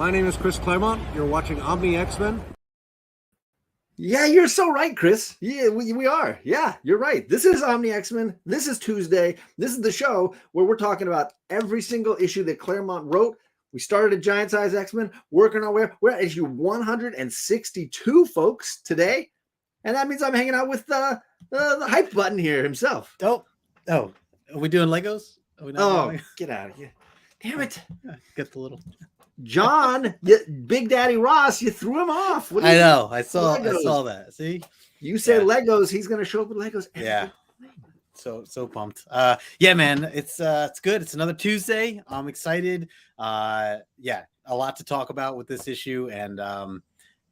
My name is Chris Claremont. You're watching Omni X-Men. Yeah, you're so right, Chris. Yeah, we are. Yeah, you're right. This is Omni X-Men. This is Tuesday. This is the show where we're talking about every single issue that Claremont wrote. We started at Giant Size X-Men, working our way. We're at issue 162, folks, today. And that means I'm hanging out with the hype button here himself. Oh, are we doing Legos? Are we not doing... Get out of here. Damn it. Get the little... John, Big Daddy Ross, you threw him off. I know. I saw that. See? You say Legos, he's going to show up with Legos. Yeah. So pumped. Yeah, man, it's good. It's another Tuesday. I'm excited. A lot to talk about with this issue, and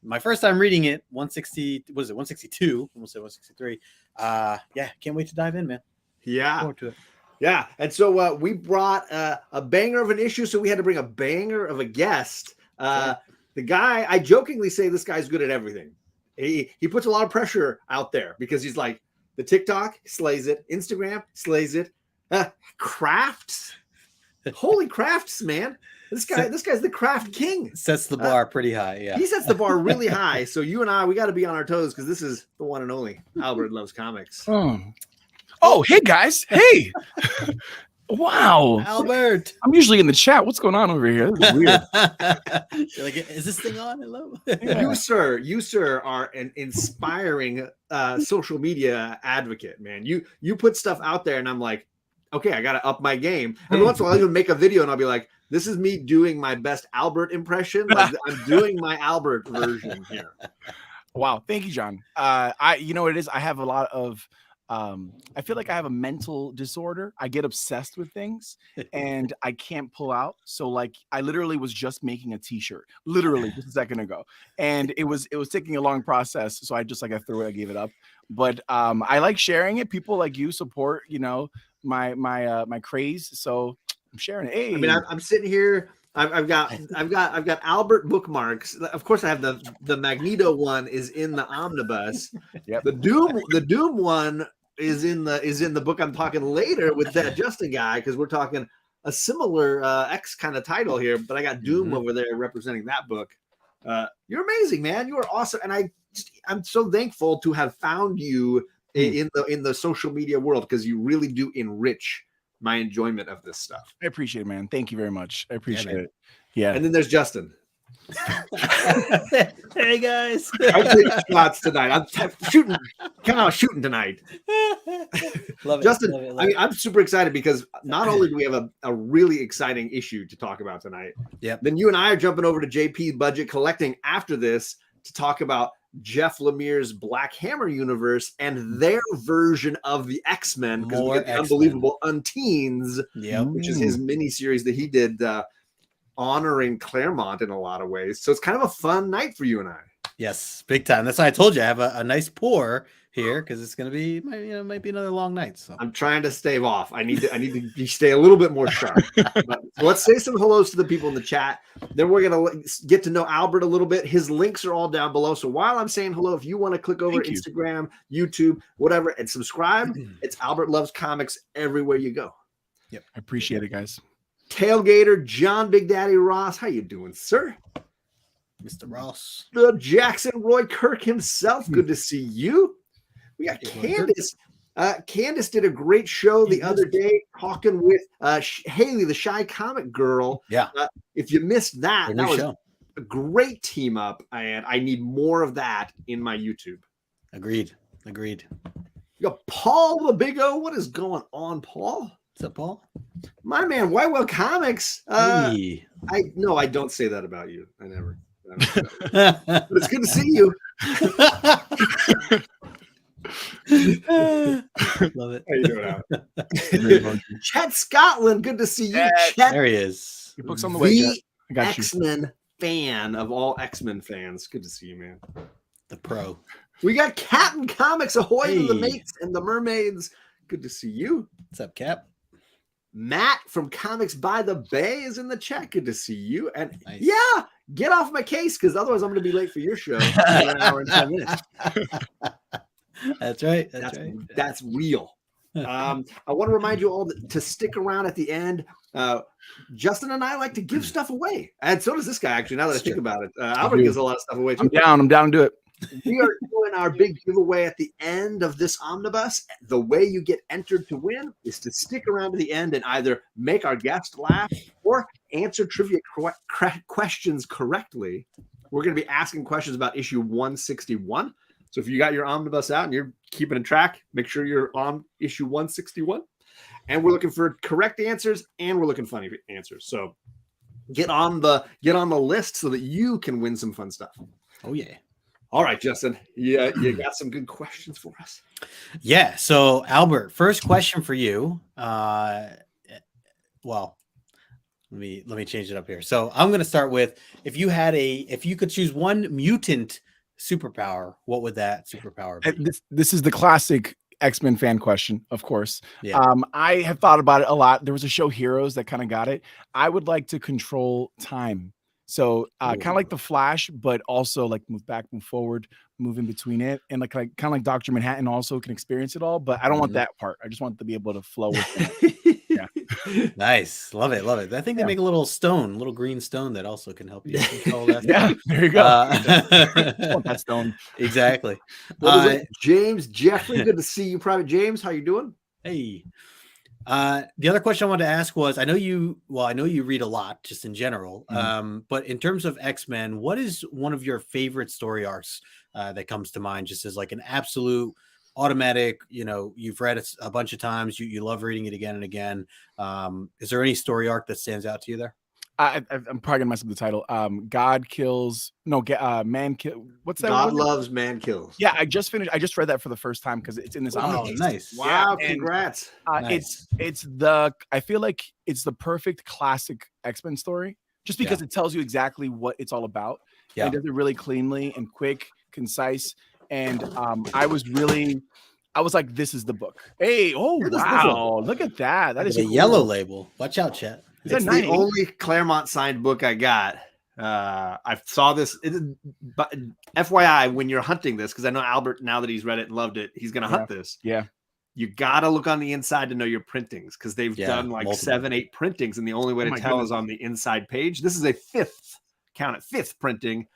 my first time reading it, 160, what is it, 162? Almost said 163. Can't wait to dive in, man. Yeah. Look forward to it. Yeah, and so we brought a banger of an issue, so we had to bring a banger of a guest. The guy, I jokingly say this guy's good at everything. He puts a lot of pressure out there because he's like, the TikTok slays it, Instagram slays it, crafts, holy crafts, man. This guy's the craft king. Sets the bar pretty high, yeah. He sets the bar really high, so you and I, we got to be on our toes because this is the one and only Albert Loves Comics. Oh, hey guys. Hey. Wow. Albert. I'm usually in the chat. What's going on over here? This is weird. You're like, is this thing on? Hello? You, sir, are an inspiring social media advocate, man. You put stuff out there and I'm like, okay, I got to up my game. Every once in a while, I'll even make a video and I'll be like, this is me doing my best Albert impression. Like, I'm doing my Albert version here. Wow. Thank you, John. You know what it is? I have a lot of I feel like I have a mental disorder. I get obsessed with things and I can't pull out. So like I literally was just making a t-shirt literally just a second ago. And it was taking a long process. So I threw it, I gave it up. But I like sharing it. People like you support, my craze. So I'm sharing it. Hey. I mean, I'm sitting here. I've got Albert bookmarks. Of course, I have the Magneto one is in the omnibus. Yep. The Doom one is in the book I'm talking later with that Justin guy because we're talking a similar X kind of title here. But I got Doom over there representing that book. You're amazing, man. You are awesome, and I'm so thankful to have found you in the social media world because you really do enrich my enjoyment of this stuff. I appreciate it, man. Thank you very much. I appreciate it. Yeah. And then there's Justin. Hey guys. I'm taking shots tonight. I'm shooting tonight. Love it. Justin, love it. I mean, I'm super excited because not only do we have a really exciting issue to talk about tonight, then you and I are jumping over to JP Budget Collecting after this to talk about Jeff Lemire's Black Hammer universe and their version of the X-Men, because we get the unbelievable Unteens, which is his miniseries that he did honoring Claremont in a lot of ways. So it's kind of a fun night for you and I. Yes, big time. That's why I told you I have a nice pour here because it's going to be, might be another long night. So I'm trying to stave off. I need to stay a little bit more sharp. So let's say some hellos to the people in the chat. Then we're going to get to know Albert a little bit. His links are all down below. So while I'm saying hello, if you want to click over Instagram, YouTube, whatever, and subscribe, it's Albert Loves Comics everywhere you go. Yep. I appreciate it, guys. Tailgater, John Big Daddy Ross. How you doing, sir? Mr. Ross. The Jackson Roy Kirk himself. Good to see you. We got Candace. Candace did a great show the other day talking with Haley, the Shy Comic Girl. Yeah. If you missed that, that was show. A great team up, and I need more of that in my YouTube. Agreed. You got Paul the Big O. What is going on, Paul? What's up, Paul? My man, Whitewell Comics. Hey. I don't say that about you. I never. But it's good to see you. Love it. How you doing, Al? Chet Scotland, good to see you. Chet, there he is. Your book's on the way. I got X-Men fan of all X-Men fans. Good to see you, man. The pro. We got Captain Comics, ahoy to the mates and the mermaids. Good to see you. What's up, Cap? Matt from Comics by the Bay is in the chat. Good to see you. And nice. Yeah, get off my case because otherwise I'm going to be late for your show in an hour and 10 minutes. That's right. That's real. I want to remind you all to stick around at the end. Justin and I like to give stuff away, and so does this guy. Actually, now that I think about it, Albert gives a lot of stuff away too. I'm down to do it. We are doing our big giveaway at the end of this omnibus. The way you get entered to win is to stick around to the end and either make our guest laugh or answer trivia questions correctly. We're going to be asking questions about issue 161. So if you got your omnibus out and you're keeping a track, make sure you're on issue 161. And we're looking for correct answers and we're looking funny answers. So get on the list so that you can win some fun stuff. Oh yeah. All right, Justin. Yeah, you got some good questions for us. Yeah. So Albert, first question for you. Well, let me change it up here. So I'm going to start with, if you could choose one mutant superpower, what would that superpower be? This is the classic X-Men fan question, of course. Yeah. I have thought about it a lot. There was a show, Heroes, that kind of got it. I would like to control time. So kind of like the Flash, but also like move back, move forward, move in between it. And like kind of like Dr. Manhattan also can experience it all, but I don't want that part. I just want to be able to flow with it. Yeah. Nice. Love it. Love it. I think they make a little green stone that also can help you control that. Yeah, there you go. Just want that stone. Exactly. James Jeffrey, good to see you, Private James. How you doing? Hey. The other question I wanted to ask was, I know you read a lot just in general, but in terms of X-Men, what is one of your favorite story arcs that comes to mind, just as like an absolute automatic, you've read it a bunch of times, you love reading it again and again. Is there any story arc that stands out to you there? I'm probably gonna mess up the title. Man kill. What's that? God loves, man kills. Yeah, I just read that for the first time because it's in this. Oh, nice! Wow, yeah, congrats! Nice. I feel like it's the perfect classic X-Men story, just because it tells you exactly what it's all about. Yeah, it does it really cleanly and quick, concise, and I was like, this is the book. Hey, wow, look at that! That is a yellow label. Watch out, chat. It's the only Claremont signed book I got. I saw this. But FYI, when you're hunting this, because I know Albert, now that he's read it and loved it, he's going to hunt this. Yeah. You got to look on the inside to know your printings, because they've done like multiple. 7-8 printings, and the only way to tell is on the inside page. This is a fifth printing,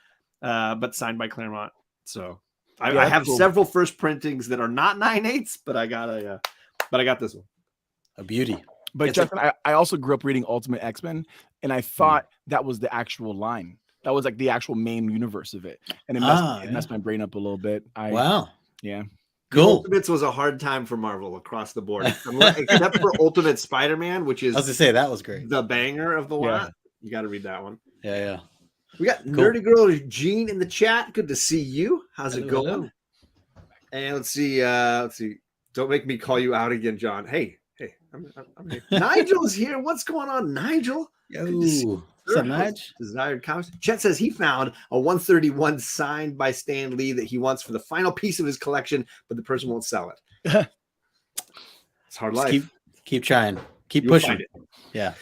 but signed by Claremont. So I have several first printings that are not 9/8, but I got this one. A beauty. But Justin, I also grew up reading Ultimate X-Men, and I thought that was the actual line. That was like the actual main universe of it. And it messed my brain up a little bit. Wow. Yeah. Cool. Ultimates was a hard time for Marvel across the board, except for Ultimate Spider-Man, which is, I was to say, that was great. The banger of the lot. You got to read that one. Yeah. We got Nerdy Girl Jean in the chat. Good to see you. How's it going? Hello. And let's see. Don't make me call you out again, John. Hey, I'm here. Nigel's here. What's going on, Nigel? What's up, Nige? Desired Comics. Chet says he found a 131 signed by Stan Lee that he wants for the final piece of his collection, but the person won't sell it. It's hard life. Keep trying. Keep pushing. Yeah.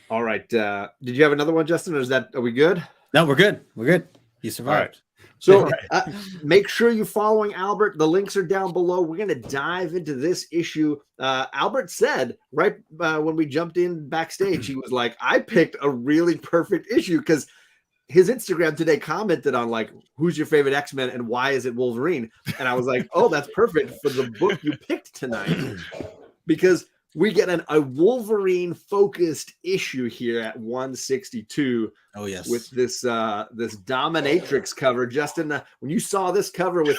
All right. Did you have another one, Justin? Or are we good? No, we're good. We're good. You survived. So make sure you're following Albert. The links are down below. We're going to dive into this issue. Albert said right when we jumped in backstage, he was like, I picked a really perfect issue, because his Instagram today commented on like, who's your favorite X-Men and why is it Wolverine? And I was like, oh, that's perfect for the book you picked tonight, because we get a Wolverine focused issue here at 162. Oh yes, with this dominatrix cover. Justin, when you saw this cover with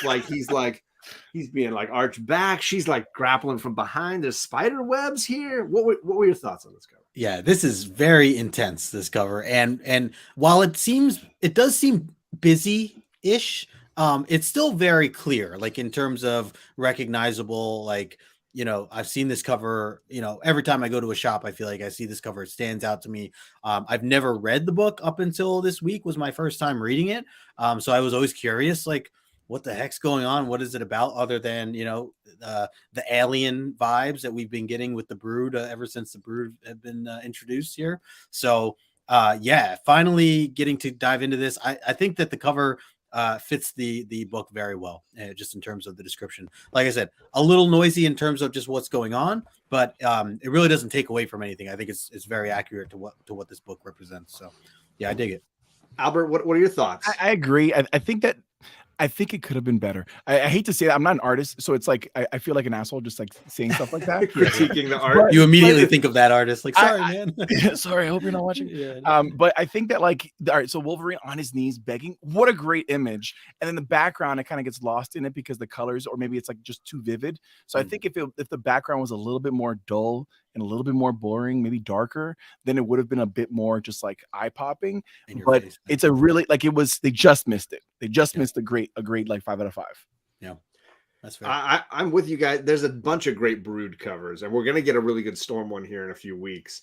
he's being like arched back, she's like grappling from behind. There's spider webs here. What were your thoughts on this cover? Yeah, this is very intense, this cover, and while it does seem busy-ish, it's still very clear, like in terms of recognizable, like. I've seen this cover, every time I go to a shop, I feel like I see this cover. It stands out to me. I've never read the book up until this week was my first time reading it. So I was always curious, like, what the heck's going on? What is it about, other than, the alien vibes that we've been getting with the Brood ever since the Brood have been introduced here. So, finally getting to dive into this. I think that the cover fits the book very well, just in terms of the description. Like I said, a little noisy in terms of just what's going on, but it really doesn't take away from anything. I think it's very accurate to what this book represents. So yeah, I dig it. Albert, what are your thoughts? I agree. I think it could have been better. I hate to say that. I'm not an artist, so it's like I feel like an asshole just like saying stuff like that. Critiquing the art. You immediately think of that artist. Like, sorry, man. Sorry, I hope you're not watching. Yeah. But I think that all right, so Wolverine on his knees begging, what a great image. And then the background, it kind of gets lost in it because the colors, or maybe it's like just too vivid. So I think if the background was a little bit more dull and a little bit more boring, maybe darker, then it would have been a bit more just like eye popping. But it's a really they just missed it. They just missed a great like 5 out of 5. Yeah, that's fair. I'm with you guys. There's a bunch of great Brood covers, and we're gonna get a really good Storm one here in a few weeks.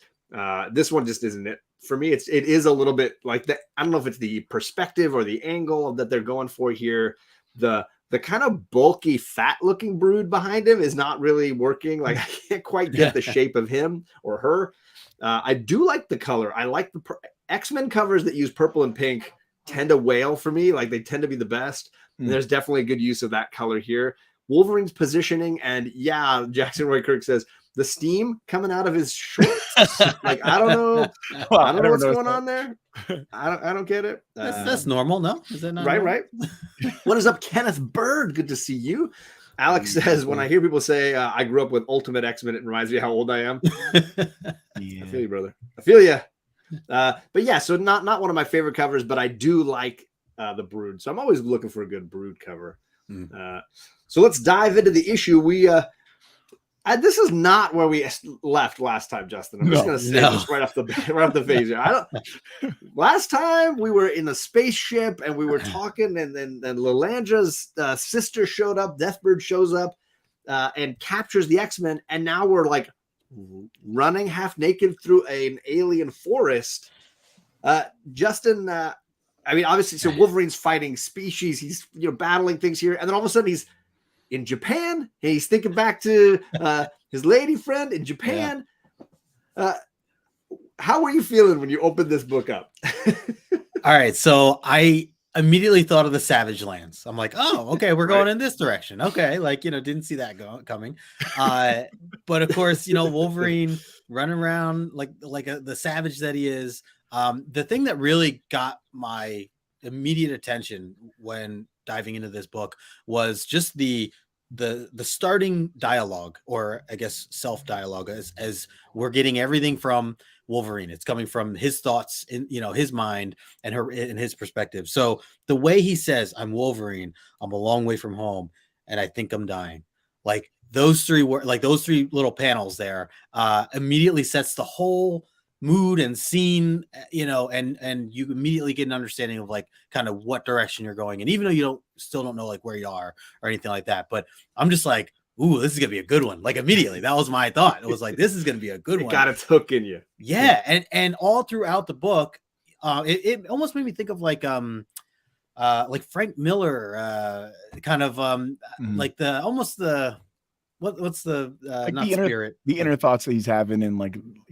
This one just isn't it for me. It is a little bit like that. I don't know if it's the perspective or the angle that they're going for here. The kind of bulky, fat-looking Brood behind him is not really working. Like I can't quite get the shape of him or her. I do like the color. I like the X-Men covers that use purple and pink tend to whale for me. Like they tend to be the best. And there's definitely a good use of that color here. Wolverine's positioning, and yeah, Jackson Roy Kirk says the steam coming out of his shorts. Like I don't know, I don't know what's going on there. I don't get it. That's normal, no? Is that not right? normal? Right. What is up, Kenneth Bird? Good to see you. Alex says, when I hear people say I grew up with Ultimate X-Men, it reminds me how old I am. I feel you, brother. I feel you. But yeah, so not one of my favorite covers, but I do like the Brood. So I'm always looking for a good Brood cover. So let's dive into the issue. This is not where we left last time, Justin. I'm just going to say this right off the phase here. Last time we were in the spaceship and we were talking, and then Lilandra's sister showed up. Deathbird shows up and captures the X-Men, and now we're like running half naked through an alien forest. Justin, I mean, obviously, so Wolverine's fighting species. He's battling things here, and then all of a sudden he's in Japan, and he's thinking back to his lady friend in Japan. Yeah. How were you feeling when you opened this book up? All right, so I immediately thought of the Savage Lands. I'm like, oh, okay, we're going in this direction. Okay, like didn't see that coming. But of course, Wolverine running around like the savage that he is. The thing that really got my immediate attention when diving into this book was just the starting dialogue, or I guess self-dialogue, as we're getting everything from Wolverine. It's coming from his thoughts in his mind and his perspective. So the way he says, "I'm Wolverine, I'm a long way from home, and I think I'm dying," like those three little panels there immediately sets the whole mood and scene, and you immediately get an understanding of like kind of what direction you're going. And even though you still don't know like where you are or anything like that, but I'm just like, ooh, this is gonna be a good one. Like immediately, that was my thought. It was like, this is gonna be a good one. Got its hook in you. Yeah, and all throughout the book, it almost made me think of like Frank Miller, kind of like what's the the inner thoughts that he's having in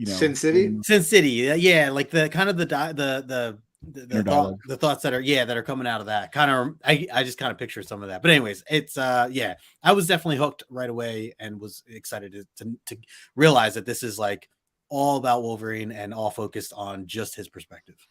Sin City, yeah, like the kind of the thoughts that are coming out of that kind of. I just kind of picture some of that, but anyways, it's I was definitely hooked right away and was excited to realize that this is like all about Wolverine and all focused on just his perspective.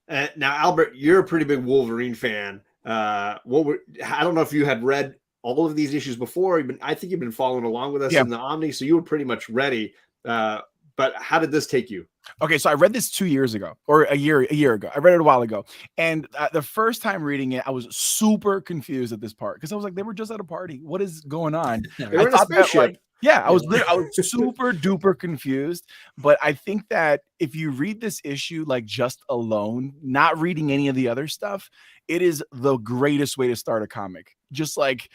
Now, Albert, you're a pretty big Wolverine fan. I don't know if you had read all of these issues before. I think you've been following along with us in the Omni, so you were pretty much ready. But how did this take you? Okay, so I read this 2 years ago, or a year ago. I read it a while ago, and the first time reading it, I was super confused at this part because I was like, they were just at a party. What is going on? They were in a spaceship. I was super duper confused. But I think that if you read this issue like just alone, not reading any of the other stuff, it is the greatest way to start a comic. Just like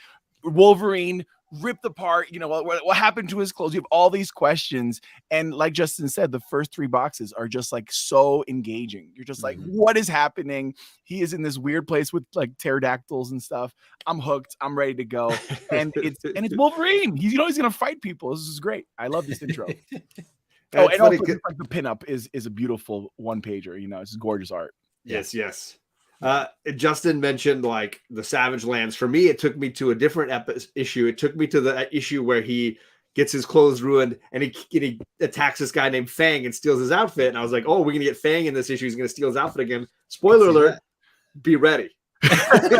Wolverine ripped apart, what happened to his clothes. You have all these questions, and like Justin said, the first 3 boxes are just like so engaging. You're just like, what is happening? He is in this weird place with like pterodactyls and stuff. I'm hooked. I'm ready to go. And it's Wolverine. He's gonna fight people. This is great. I love this intro. And also, like the pinup is a beautiful 1-pager. It's gorgeous art. Yes. Justin mentioned like the Savage Lands. For me, it took me to a different issue. It took me to the issue where he gets his clothes ruined and he attacks this guy named Fang and steals his outfit. And I was like, oh, we're going to get Fang in this issue. He's going to steal his outfit again. Spoiler alert, be ready. Yeah.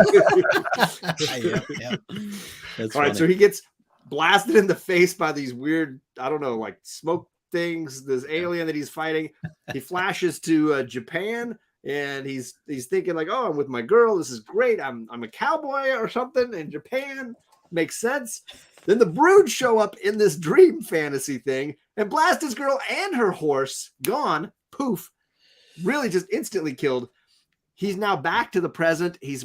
All right, so he gets blasted in the face by these weird, I don't know, like smoke things, this alien that he's fighting. He flashes to Japan. And he's thinking like, oh, I'm with my girl. This is great. I'm a cowboy or something in Japan. Makes sense. Then the Brood show up in this dream fantasy thing and blast his girl and her horse. Gone. Poof. Really just instantly killed. He's now back to the present. He's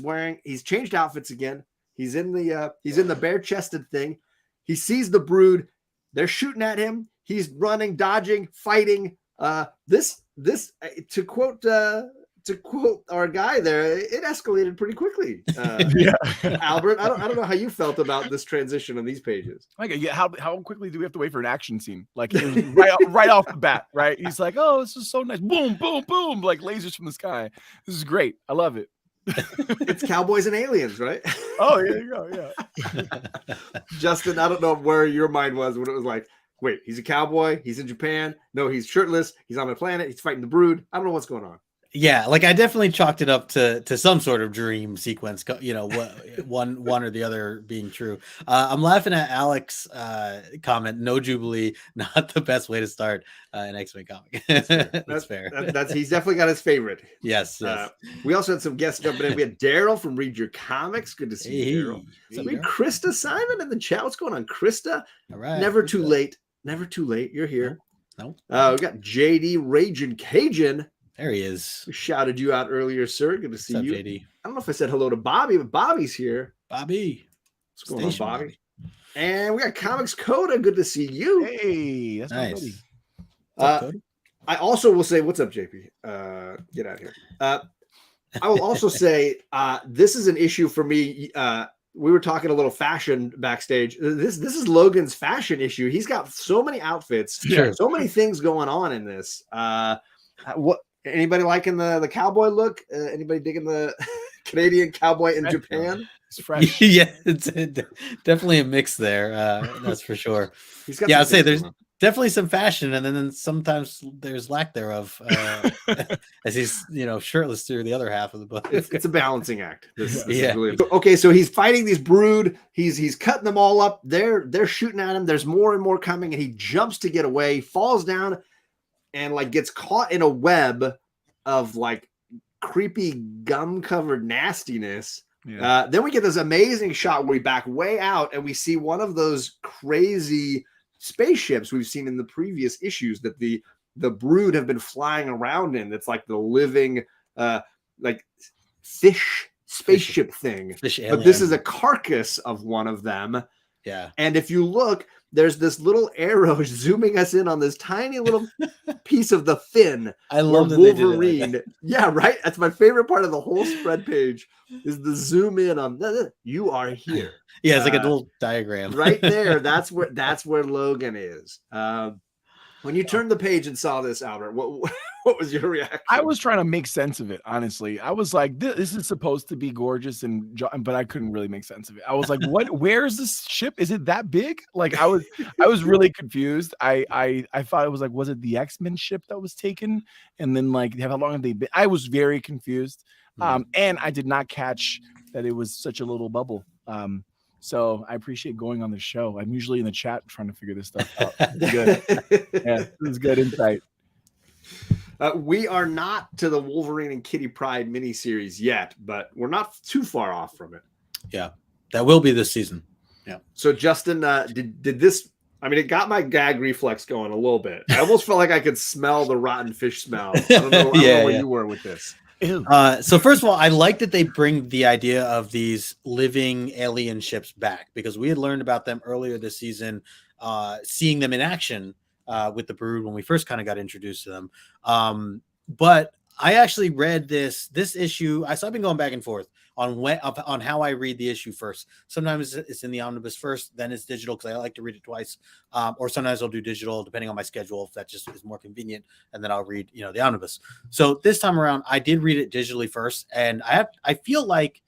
changed outfits again. He's in the bare-chested thing. He sees the Brood. They're shooting at him. He's running, dodging, fighting. This to quote our guy there, it escalated pretty quickly. Albert, I don't know how you felt about this transition on these pages. Like, yeah, how quickly do we have to wait for an action scene? Like right off the bat, right? He's like, "Oh, this is so nice! Boom, boom, boom!" Like lasers from the sky. This is great. I love it. It's cowboys and aliens, right? Oh, here you go. Yeah. Justin, I don't know where your mind was when it was like, wait, he's a cowboy. He's in Japan. No, he's shirtless. He's on a planet. He's fighting the Brood. I don't know what's going on. Yeah, like I definitely chalked it up to some sort of dream sequence, you know, one or the other being true. I'm laughing at Alex comment, no Jubilee, not the best way to start an X-Men comic. That's fair. He's definitely got his favorite. Yes. We also had some guests jumping in. We had Daryl from Read Your Comics. Good to see you, Daryl. So we had Krista Simon in the chat. What's going on, Krista? All right. Never too late. Never too late. You're here. No. We got JD Raging Cajun. There he is. We shouted you out earlier, sir. Good to see you. JD? I don't know if I said hello to Bobby, but Bobby's here. Bobby. What's going on, Bobby? And we got Comics Coda. Good to see you. Hey, that's nice. I also will say, what's up, JP? Get out of here. I will also say this is an issue for me. We were talking a little fashion backstage. This is Logan's fashion issue. He's got so many outfits, so many things going on in this. What? Anybody liking the cowboy look? Anybody digging the Canadian cowboy in Japan? It's fresh. Yeah, it's definitely a mix there. That's for sure. I'd say there's definitely some fashion, and then sometimes there's lack thereof as he's shirtless through the other half of the book. It's a balancing act. This is really... Okay, so he's fighting these Brood. He's cutting them all up. They're shooting at him. There's more and more coming, and he jumps to get away, falls down, and like gets caught in a web of like creepy gum covered nastiness. Then we get this amazing shot where we back way out and we see one of those crazy spaceships we've seen in the previous issues that the Brood have been flying around in. That's like the living like fish spaceship thing. But this is a carcass of one of them. Yeah. And if you look, there's this little arrow zooming us in on this tiny little piece of the fin. I love that Wolverine. They did it like that. Yeah, right. That's my favorite part of the whole spread page is the zoom in on you are here. Yeah, it's like a little diagram right there. That's where Logan is. When you turned the page and saw this, Albert, what was your reaction? I was trying to make sense of it, honestly. I was like, this is supposed to be gorgeous, but I couldn't really make sense of it. I was like, what? Where is this ship? Is it that big? Like, I was really confused. I thought it was like, was it the X-Men ship that was taken? And then like, how long have they been? I was very confused. And I did not catch that it was such a little bubble. So I appreciate going on the show. I'm usually in the chat trying to figure this stuff out. Good. Yeah, this is good insight. We are not to the Wolverine and Kitty Pryde miniseries yet, but we're not too far off from it. Yeah, that will be this season. Yeah. So Justin, did this? I mean, it got my gag reflex going a little bit. I almost felt like I could smell the rotten fish smell. I don't know where you were with this. So first of all, I like that they bring the idea of these living alien ships back because we had learned about them earlier this season, seeing them in action with the Brood when we first kind of got introduced to them. But I actually read this issue. So I've been going back and forth on how I read the issue first. Sometimes it's in the omnibus first, then it's digital because I like to read it twice. Or sometimes I'll do digital depending on my schedule if that just is more convenient, and then I'll read the omnibus. So this time around, I did read it digitally first, and I feel like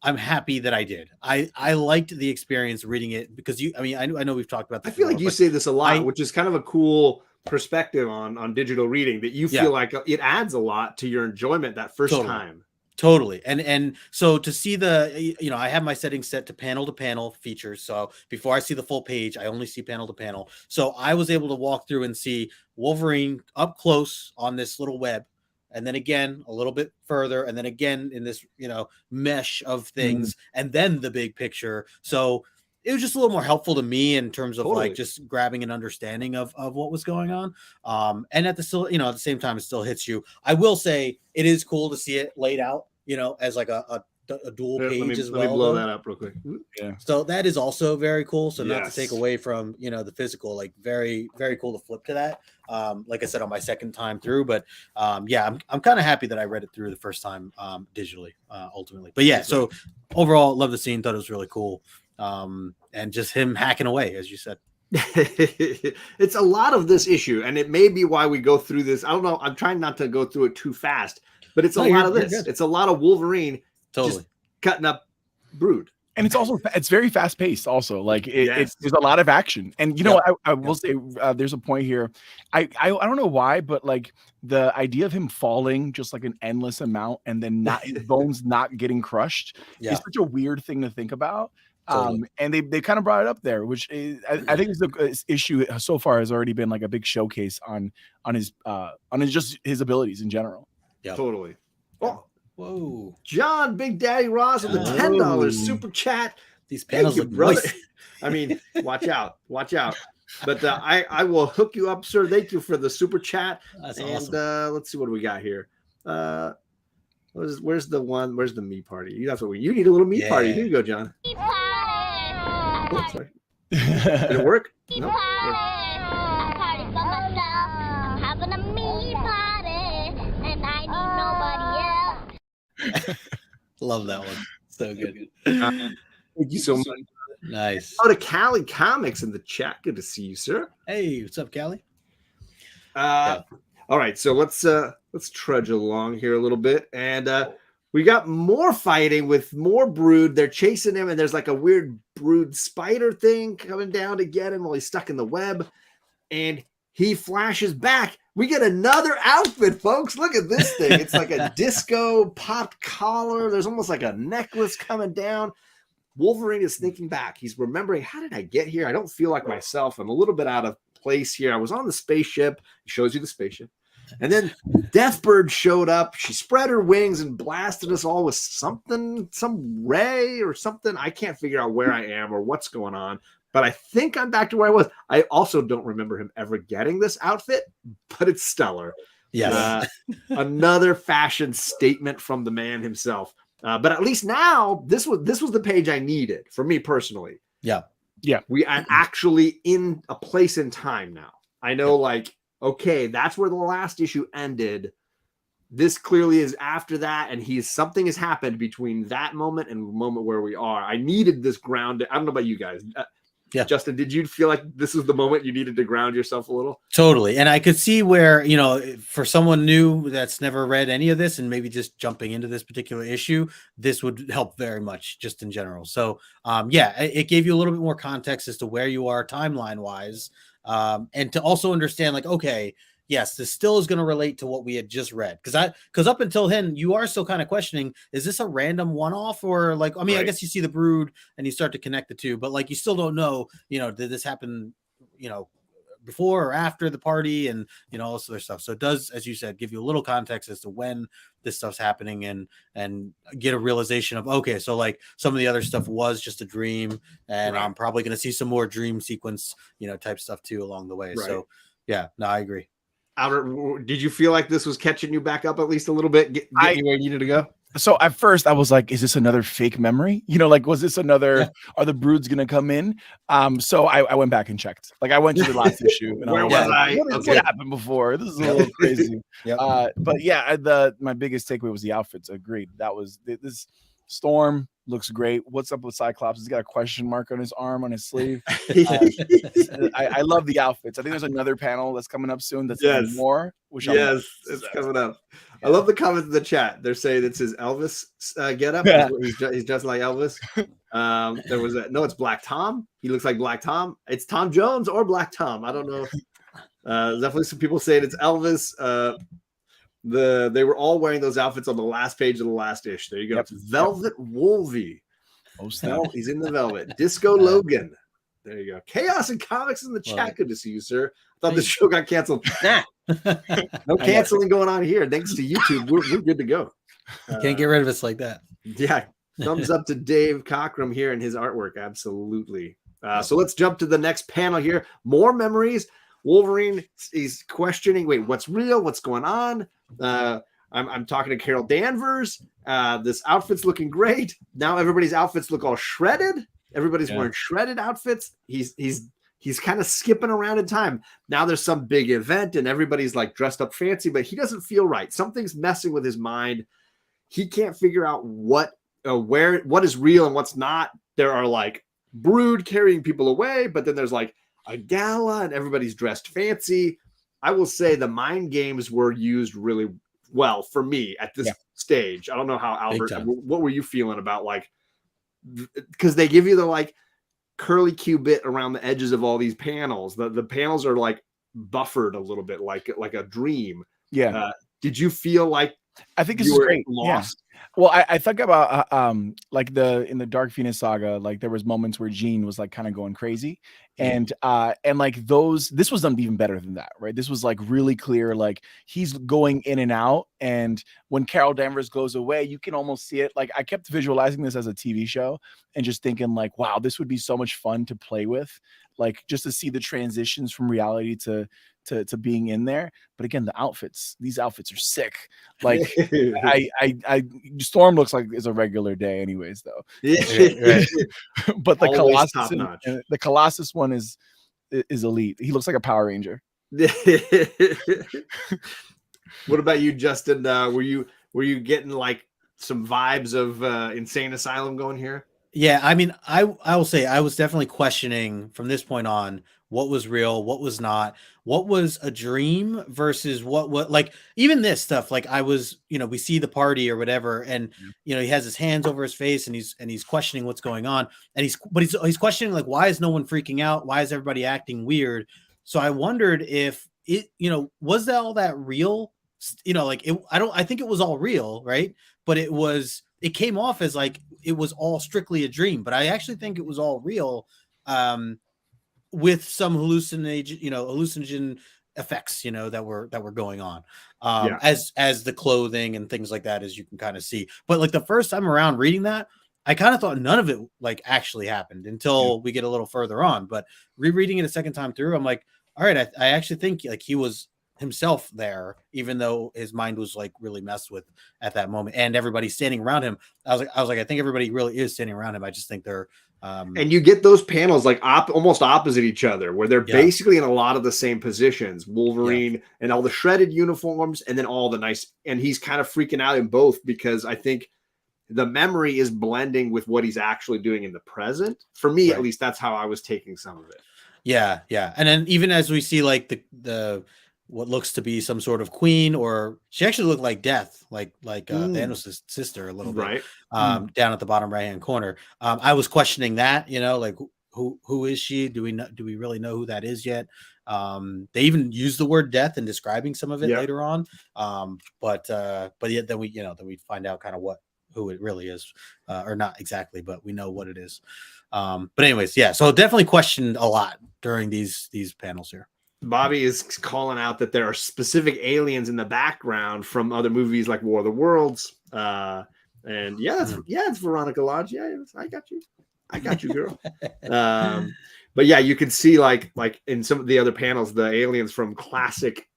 I'm happy that I did. I liked the experience reading it because I know we've talked about this. I feel like you say this a lot, which is kind of a cool perspective on digital reading, that you feel like it adds a lot to your enjoyment that first time. Totally. And so to see I have my settings set to panel features. So before I see the full page, I only see panel to panel. So I was able to walk through and see Wolverine up close on this little web. And then again, a little bit further. And then again in this, mesh of things. And then the big picture. So it was just a little more helpful to me in terms of like just grabbing an understanding of what was going on. And at the same time, it still hits you. I will say it is cool to see it laid out, as like a dual page as well. Let me blow that up real quick. Yeah. So that is also very cool. So not to take away from, the physical, like very, very cool to flip to that. Like I said, on my second time through, but I'm kind of happy that I read it through the first time digitally ultimately. But yeah, so overall, love the scene. Thought it was really cool. And just him hacking away, as you said. It's a lot of this issue, and it may be why we go through this. I don't know. I'm trying not to go through it too fast, but it's a lot of this. It's a lot of Wolverine just cutting up Brood. And it's very fast paced also. Like there's a lot of action. And I will say there's a point here. I don't know why, but like the idea of him falling just like an endless amount and then his bones not getting crushed is such a weird thing to think about. And they kind of brought it up there, which is, I think this issue so far has already been like a big showcase on his abilities in general. Yeah, totally. Oh, whoa, John, Big Daddy Ross with the $10 super chat. These panels look brother. I mean, watch out. But I will hook you up, sir. Thank you for the super chat. That's and awesome. Let's see what we got here. Where's the me party? That's what you need, a little me party. Here you go, John. Oh, sorry. Did it work? No. Party by myself, having a me party, and I need nobody else. Love that one. So good. Thank you so much. Nice. Oh, to Callie Comics in the chat. Good to see you, sir. Hey, what's up, Callie? All right, so let's trudge along here a little bit, and we got more fighting with more Brood. They're chasing him, and there's like a weird Brood spider thing coming down to get him while he's stuck in the web, and he flashes back. We get another outfit, folks. Look at this thing. It's like a disco popped collar. There's almost like a necklace coming down. Wolverine is thinking back. He's remembering, how did I get here? I don't feel like myself. I'm a little bit out of place here. I was on the spaceship. He shows you the spaceship. And then Deathbird showed up. She spread her wings and blasted us all with something, some ray or something. I can't figure out where I am or what's going on, but I think I'm back to where I was. I also don't remember him ever getting this outfit, but it's stellar. Yes. Another fashion statement from the man himself. But at least now this was the page I needed for me personally. Yeah. We are actually in a place in time now. I know, like, okay, that's where the last issue ended. This clearly is after that, and something has happened between that moment and the moment where we are. I needed this ground. I don't know about you guys. Justin, did you feel like this was the moment you needed to ground yourself a little? Totally. And I could see where, for someone new that's never read any of this and maybe just jumping into this particular issue, this would help very much just in general. So, it gave you a little bit more context as to where you are timeline wise. And to also understand, like, okay, yes, this still is going to relate to what we had just read. Because up until then, you are still kind of questioning, is this a random one-off? Or like, I mean, I guess you see the Brood and you start to connect the two, but like, you still don't know, did this happen, before or after the party and, all this other stuff. So it does, as you said, give you a little context as to when this stuff's happening and get a realization of, okay, so like some of the other stuff was just a dream and I'm probably going to see some more dream sequence, type stuff too along the way. Right. So yeah, no, I agree. Albert, did you feel like this was catching you back up at least a little bit, getting you where you needed to go? So at first I was like, is this another fake memory? Like, was this another, are the broods going to come in? So I went back and checked. Like, I went to the last issue and Where was I? What happened before? This is a little crazy. But yeah, my biggest takeaway was the outfits. Agreed. That was this Storm looks great. What's up with Cyclops? He's got a question mark on his arm, on his sleeve. I love the outfits. I think there's another panel that's coming up soon. That's more. It's coming up. I love the comments in the chat. They're saying it's his Elvis getup. He's dressed like Elvis. There was it's Black Tom. He looks like Black Tom. It's Tom Jones or Black Tom. I don't know. Definitely some people saying it's Elvis. They were all wearing those outfits on the last page of the last issue. There you go. Yep. Velvet Wolvie. He's in the velvet. Disco Logan. There you go. Chaos and Comics in the chat. Good to see you, sir. I thought this show got canceled. No canceling going on here. Thanks to YouTube, we're good to go. Can't get rid of us like that. Yeah. Thumbs up to Dave Cockrum here and his artwork. Absolutely. So let's jump to the next panel here. More memories. Wolverine is questioning, wait, what's real? What's going on? I'm talking to Carol Danvers. This outfit's looking great. Now everybody's outfits look all shredded. Everybody's wearing shredded outfits. He's kind of skipping around in time. Now there's some big event and everybody's like dressed up fancy, but he doesn't feel right. Something's messing with his mind. He can't figure out what is real and what's not. There are like brood carrying people away, but then there's like a gala and everybody's dressed fancy. I will say the mind games were used really well for me at this stage. I don't know how Albert, what were you feeling about like, because they give you the like curly Q bit around the edges of all these panels. The panels are like buffered a little bit like a dream. Yeah. Did you feel like I think this is great. Lost? Yeah. Well, I think about like in the Dark Phoenix saga, like there was moments where Jean was like kind of going crazy, and like this was done even better than that, right? This was like really clear, like he's going in and out, and when Carol Danvers goes away, you can almost see it. Like I kept visualizing this as a TV show and just thinking like, wow, this would be so much fun to play with, like just to see the transitions from reality to being in there. But again, these outfits are sick. Like I Storm looks like it's a regular day anyways though. But the Colossus one is elite. He looks like a Power Ranger. What about you, Justin? Were you getting like some vibes of Insane Asylum going here? Yeah, I mean, I will say I was definitely questioning from this point on what was real, what was not, what was a dream versus what like even this stuff. Like I was, we see the party or whatever, and he has his hands over his face and he's questioning what's going on, and he's questioning like, why is no one freaking out? Why is everybody acting weird? So I wondered if it, was that all that real? Like I think it was all real, right? But it came off as like it was all strictly a dream, but I actually think it was all real, with some hallucinogen effects, that were going on, as the clothing and things like that, as you can kind of see. But like the first time around reading that, I kind of thought none of it like actually happened until we get a little further on. But rereading it a second time through, I'm like, all right, I actually think like he was himself there, even though his mind was like really messed with at that moment, and everybody standing around him. I was like, I think everybody really is standing around him. I just think they're and you get those panels like almost opposite each other, where they're basically in a lot of the same positions. Wolverine and all the shredded uniforms, and then all the nice. And he's kind of freaking out in both because I think the memory is blending with what he's actually doing in the present. For me, at least, that's how I was taking some of it. Yeah. And then even as we see like the what looks to be some sort of queen, or she actually looked like Death, like Thanos' sister a little bit, down at the bottom right hand corner. I was questioning that, like who is she? Do we really know who that is yet? They even use the word death in describing some of it later on. But yet then we find out kind of who it really is, or not exactly, but we know what it is. But anyways, so definitely questioned a lot during these panels here. Bobby is calling out that there are specific aliens in the background from other movies like War of the Worlds. And it's Veronica Lodge. Yeah, I got you, girl. But yeah, you can see like in some of the other panels, the aliens from classic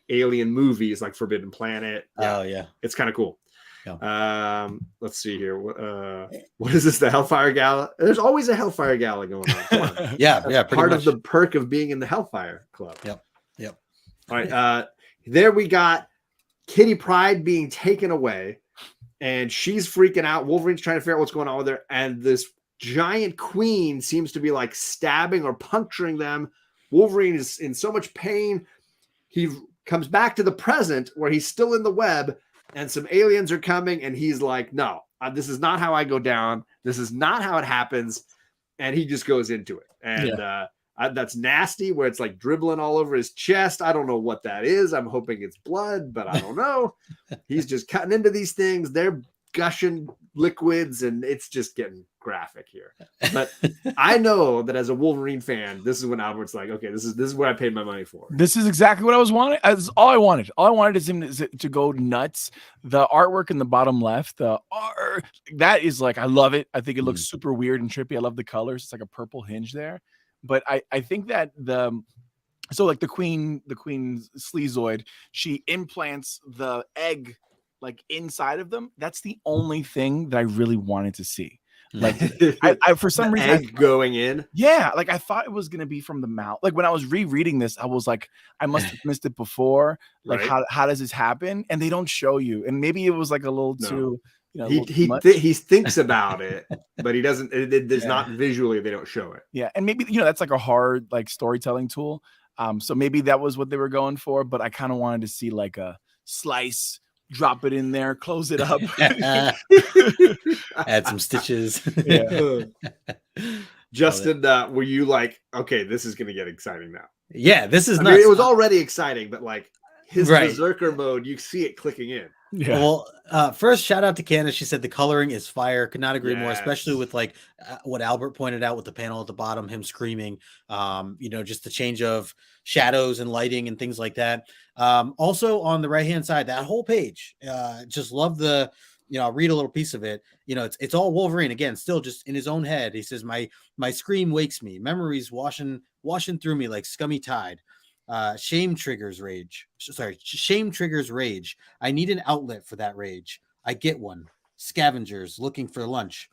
alien movies like Forbidden Planet. Oh yeah, it's kind of cool. Let's see here. What is this? The Hellfire Gala? There's always a Hellfire Gala going on. Come on. Yeah. Part of the perk of being in the Hellfire Club. Yep. All right. There we got Kitty Pryde being taken away, and she's freaking out. Wolverine's trying to figure out what's going on with her, and this giant queen seems to be like stabbing or puncturing them. Wolverine is in so much pain. He comes back to the present where he's still in the web, and some aliens are coming, and he's like, no, this is not how I go down. This is not how it happens. And he just goes into it. And that's nasty, where it's like dribbling all over his chest. I don't know what that is. I'm hoping it's blood, but I don't know. He's just cutting into these things. They're gushing liquids, and it's just getting graphic here. But I know that as a Wolverine fan, this is when Albert's like, okay, this is what I paid my money for. This is exactly what I was wanting. That's all I wanted. All I wanted is him to go nuts. The artwork in the bottom left, that is like, I love it. I think it looks super weird and trippy. I love the colors. It's like a purple hinge there. But I think that the queen Sleazoid, she implants the egg like inside of them. That's the only thing that I really wanted to see. Like I for some reason egg going in. Yeah, like I thought it was gonna be from the mouth. Like when I was rereading this, I was like, I must have missed it before. Like how does this happen? And they don't show you. And maybe it was like a little too. He thinks about it, but he doesn't. There's not visually. They don't show it. Yeah, and maybe that's like a hard like storytelling tool. So maybe that was what they were going for. But I kind of wanted to see like a slice, drop it in there, close it up, add some stitches. Justin, were you like, okay, this is going to get exciting now? Yeah, this is. I mean, it was already exciting, but like his berserker mode, you see it clicking in. Yeah. Well, first shout out to Candace. She said the coloring is fire. Could not agree more, especially with like what Albert pointed out with the panel at the bottom, him screaming, just the change of shadows and lighting and things like that. Also on the right-hand side, that whole page, just love the, I'll read a little piece of it. It's all Wolverine again, still just in his own head. He says, my scream wakes me, memories washing through me like scummy tide. Shame triggers rage. Shame triggers rage. I need an outlet for that rage. I get one. Scavengers looking for lunch.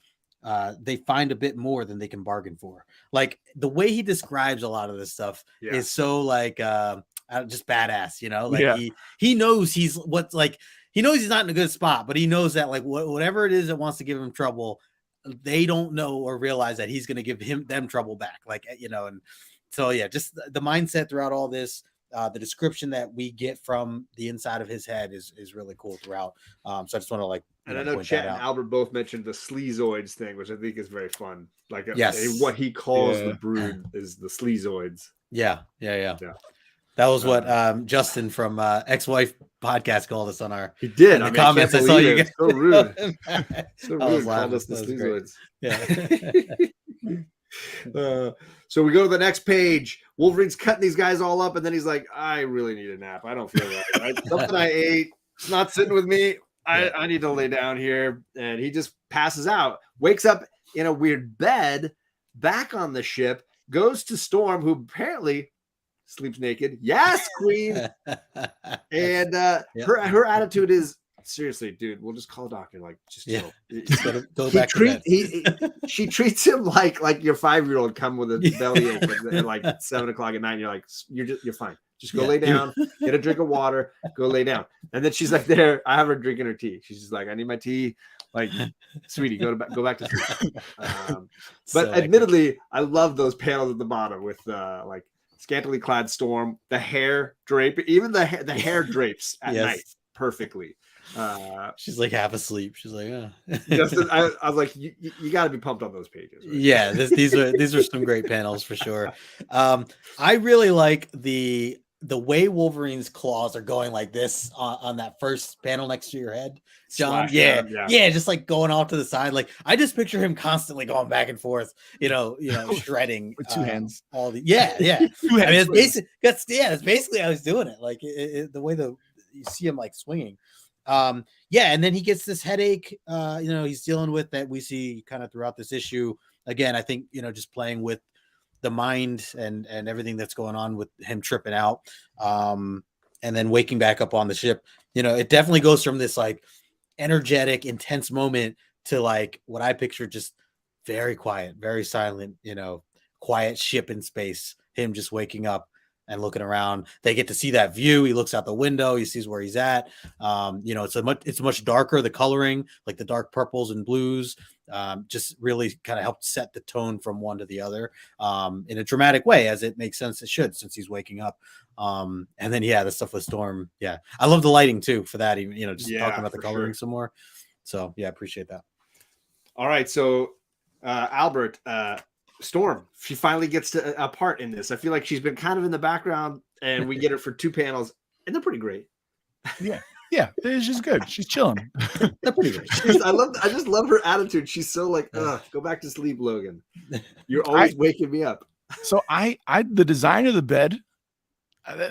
They find a bit more than they can bargain for. Like the way he describes a lot of this stuff is so like just badass, Like he knows he knows he's not in a good spot, but he knows that like whatever it is that wants to give him trouble, they don't know or realize that he's going to give them trouble back. Like, and so yeah, just the mindset throughout all this, the description that we get from the inside of his head is really cool throughout. So I just want to like, and I know Chet and Albert both mentioned the Sleazoids thing, which I think is very fun. Like what he calls the brood is the Sleazoids. Yeah. That was what Justin from Ex-Wife Podcast called us on our. He did. In the comments, I saw you guys. So rude. So rude. Called us the Sleazoids. Yeah. So we go to the next page. Wolverine's cutting these guys all up, and then he's like, I really need a nap. I don't feel right. Something I ate, it's not sitting with me. I need to lay down here. And he just passes out, wakes up in a weird bed back on the ship, goes to Storm, who apparently sleeps naked. Yes, queen. And her attitude is, seriously, dude, we'll just call a doctor. Like, just chill. Just go back to bed. She treats him like your 5-year-old come with a bellyache at like 7 o'clock at night. And you're like, you're fine. Just go lay down, get a drink of water, go lay down. And then she's like, there, I have her drinking her tea. She's just like, I need my tea. Like, sweetie, go back to sleep. But admittedly, I love those panels at the bottom with like scantily clad Storm, the hair drape, even the hair drapes at night perfectly. She's like half asleep. She's like, Justin, I was like, you got to be pumped on those pages. Right? Yeah, these are some great panels for sure. I really like the way Wolverine's claws are going like this on that first panel next to your head, John. Yeah, just like going off to the side. Like I just picture him constantly going back and forth, shredding with two hands. All the two hands. I mean, that's basically how he's doing it. Like the way you see him like swinging. And then he gets this headache he's dealing with that we see kind of throughout this issue. Again, I think just playing with the mind and everything that's going on with him tripping out, and then waking back up on the ship. It definitely goes from this like energetic, intense moment to like what I picture, just very quiet, very silent, quiet ship in space, him just waking up and looking around. They get to see that view. He looks out the window, he sees where he's at. It's much darker, the coloring, like the dark purples and blues, just really kind of helped set the tone from one to the other, in a dramatic way, as it makes sense it should, since he's waking up. And then the stuff with Storm. Yeah, I love the lighting too for that, even just talking about the coloring some more. So I appreciate that. All right, so Albert, Storm, she finally gets a part in this. I feel like she's been kind of in the background, and we get her for 2 panels, and they're pretty great. Yeah, it's just good. She's chilling. They're pretty great. I just love her attitude. She's so like, go back to sleep, Logan. You're always waking me up. So the design of the bed,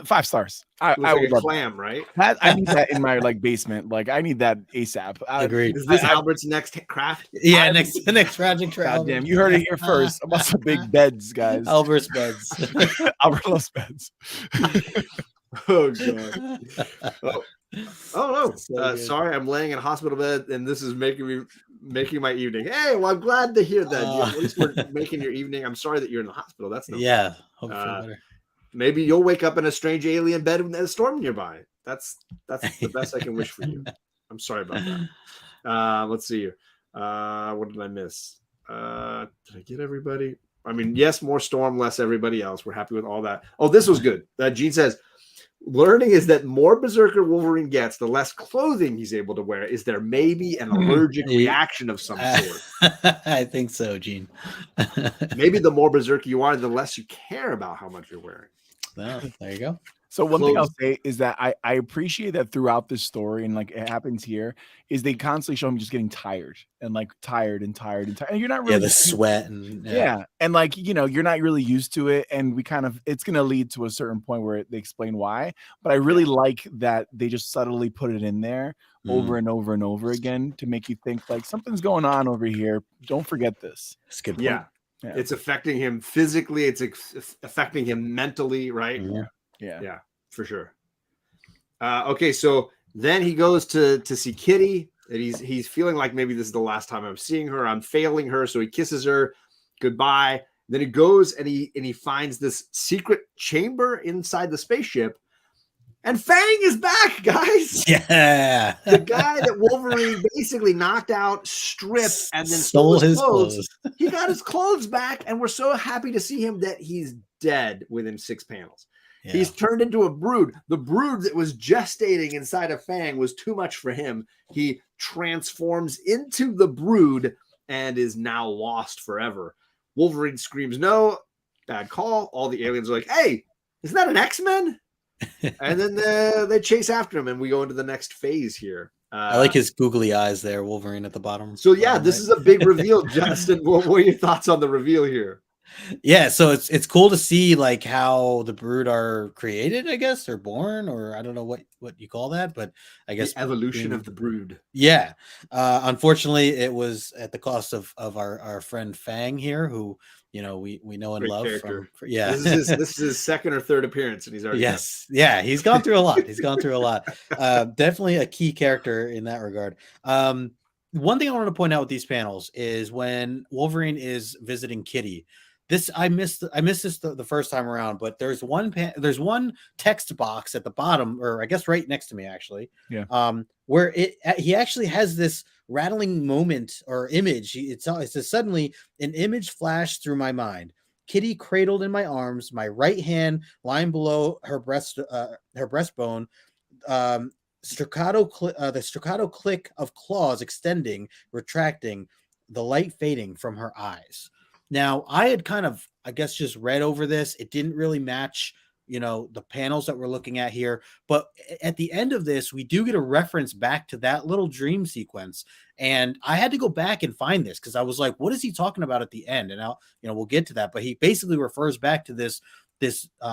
5 stars. I would love clam, right? I need that in my basement. I need that ASAP. Agreed. Is this Albert's next craft? Yeah, next tragic travel. Damn, you heard it here first. About some big beds, guys. Albert's beds. Albert loves beds. Oh god. Oh no. Sorry, I'm laying in a hospital bed, and this is making my evening. Hey, well, I'm glad to hear that. At least we're making your evening. I'm sorry that you're in the hospital. That's no Hope better. Maybe you'll wake up in a strange alien bed with a storm nearby. That's the best I can wish for you. I'm sorry about that. Let's see here. What did I miss? Did I get everybody? I mean, yes, more Storm, less everybody else. We're happy with all that. Oh, this was good. Gene says, learning is that more Berserker Wolverine gets, the less clothing he's able to wear. Is there maybe an allergic reaction of some sort? I think so, Gene. Maybe the more Berserker you are, the less you care about how much you're wearing. Well, there you go. So one thing I'll say is that I appreciate that throughout this story, and it happens here, is they constantly show him just getting tired and tired, and you're not really the sweat and and you're not really used to it, and it's gonna lead to a certain point where they explain why. But I really like that they just subtly put it in there over and over and over again to make you think something's going on over here. Don't forget this. That's a good point. Yeah. It's affecting him physically. It's affecting him mentally, right? Yeah, for sure. Okay, so then he goes to see Kitty, and he's feeling like maybe this is the last time I'm seeing her. I'm failing her, so he kisses her goodbye. Then he goes and he finds this secret chamber inside the spaceship, and Fang is back, guys. Yeah, the guy that Wolverine basically knocked out, stripped, and then stole his clothes. He got his clothes back, and we're so happy to see him that he's dead within 6 panels. Yeah. He's turned into a brood. The brood that was gestating inside of Fang was too much for him. He transforms into the brood and is now lost forever. Wolverine screams, no, bad call. All the aliens are like, hey, isn't that an X-Men? And then they chase after him, and we go into the next phase here. I like his googly eyes there, Wolverine at the bottom. So this is a big reveal, Justin. What are your thoughts on the reveal here? Yeah, so it's cool to see how the brood are created, I guess, or born, or I don't know what you call that, but I guess the evolution of the brood. Yeah. Unfortunately, it was at the cost of our friend Fang here, who we know and love from. This is his second or third appearance, and he's already he's gone through a lot. Definitely a key character in that regard. One thing I wanted to point out with these panels is when Wolverine is visiting Kitty. I missed this the first time around, but there's one text box at the bottom, or I guess right next to me actually. Yeah. Where he actually has this rattling moment or image. It says, suddenly an image flashed through my mind. Kitty cradled in my arms, my right hand lying below her breastbone. The staccato click of claws extending, retracting, the light fading from her eyes. Now, I had kind of, I guess, just read over this. It didn't really match, the panels that we're looking at here. But at the end of this, we do get a reference back to that little dream sequence. And I had to go back and find this because I was like, what is he talking about at the end? And we'll get to that. But he basically refers back to this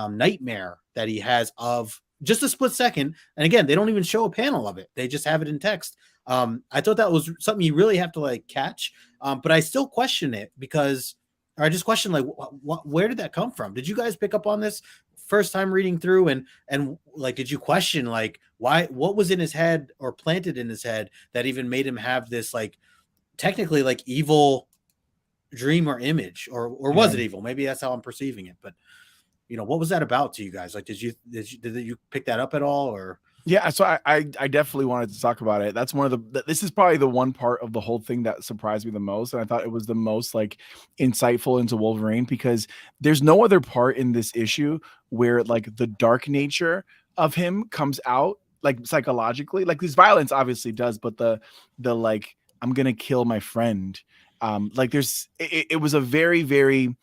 nightmare that he has of just a split second. And again, they don't even show a panel of it. They just have it in text. I thought that was something you really have to catch. But I still question it because I just question where did that come from? Did you guys pick up on this first time reading through, and like, did you question like what was in his head or planted in his head that even made him have this like technically like evil dream or image, or was it evil? Maybe that's how I'm perceiving it, but what was that about to you guys? Like, did you pick that up at all? Or yeah, so I definitely wanted to talk about it. That's one of this is probably the one part of the whole thing that surprised me the most, and I thought it was the most like insightful into Wolverine, because there's no other part in this issue where like the dark nature of him comes out like psychologically. Like, this violence obviously does, but the like, I'm gonna kill my friend, like it was a very, very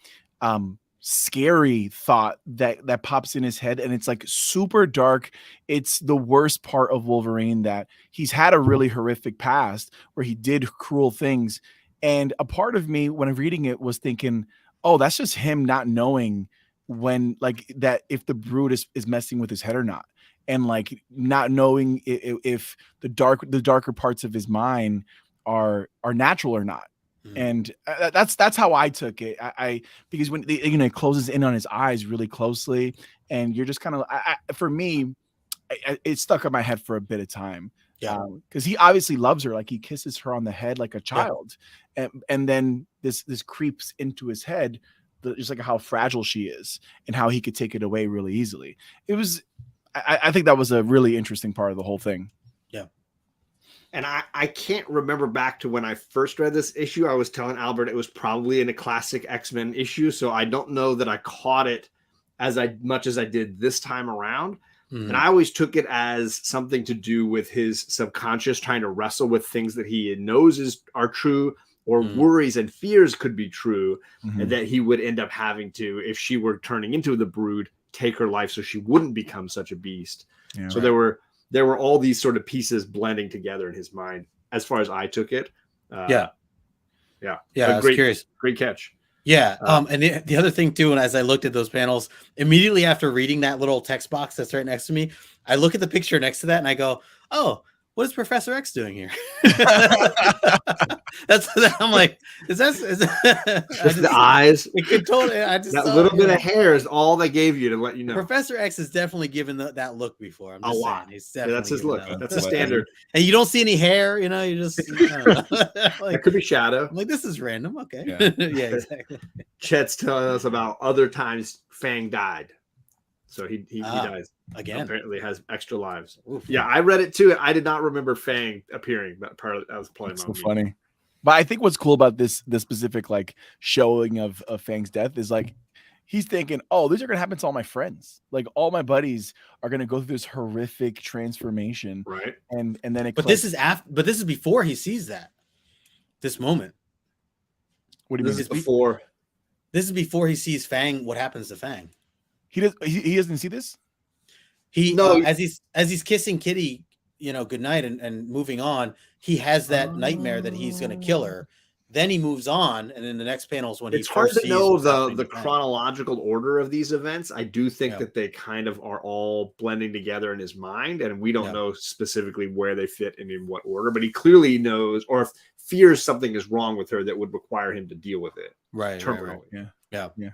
scary thought that pops in his head, and it's like super dark. It's the worst part of Wolverine, that he's had a really horrific past where he did cruel things, and a part of me when I'm reading it was thinking, oh, that's just him not knowing when, like, that if the Brood is messing with his head or not, and like not knowing if the darker parts of his mind are natural or not. And that's how I took it. I because when it closes in on his eyes really closely, and you're just kind of, for me, it stuck in my head for a bit of time. Yeah, because he obviously loves her, like he kisses her on the head like a child, and then this creeps into his head, just like how fragile she is and how he could take it away really easily. It was, I think that was a really interesting part of the whole thing. Yeah. And I can't remember back to when I first read this issue. I was telling Albert it was probably in a classic X-Men issue, so I don't know that I caught it as much as I did this time around. Mm-hmm. And I always took it as something to do with his subconscious trying to wrestle with things that he knows are true, or worries and fears could be true, and that he would end up having to, if she were turning into the Brood, take her life so she wouldn't become such a beast. Yeah, so there were all these sort of pieces blending together in his mind, as far as I took it. Yeah. I was curious. Great catch. Yeah. And the other thing too, and as I looked at those panels, immediately after reading that little text box that's right next to me, I look at the picture next to that and I go, oh, what is Professor X doing here? I'm like, is that just the eyes? It could totally. That little bit of hair is all they gave you to let you know. Professor X has definitely given that look before. I'm just saying. He's definitely that's his look. That's a standard. And you don't see any hair. You just like, that could be shadow. I'm like, this is random. Okay. Yeah, yeah, exactly. Chet's telling us about other times Fang died. So he dies again. Apparently has extra lives. Oof. Yeah, I read it too. I did not remember Fang appearing, but part of that was playing. So funny. But I think what's cool about this specific like showing of Fang's death is like he's thinking, oh, these are gonna happen to all my friends. Like all my buddies are gonna go through this horrific transformation, right? And then it. But this is after. But this is before he sees that. This moment. What do you mean? This is before. This is before he sees Fang. What happens to Fang? He doesn't see this. As he's kissing Kitty, goodnight and moving on, he has that nightmare that he's going to kill her. Then he moves on, and in the next panel is when it's hard to know the chronological order of these events. I do think that they kind of are all blending together in his mind, and we don't know specifically where they fit and in what order. But he clearly knows, or fears something is wrong with her that would require him to deal with it. Right. Yeah.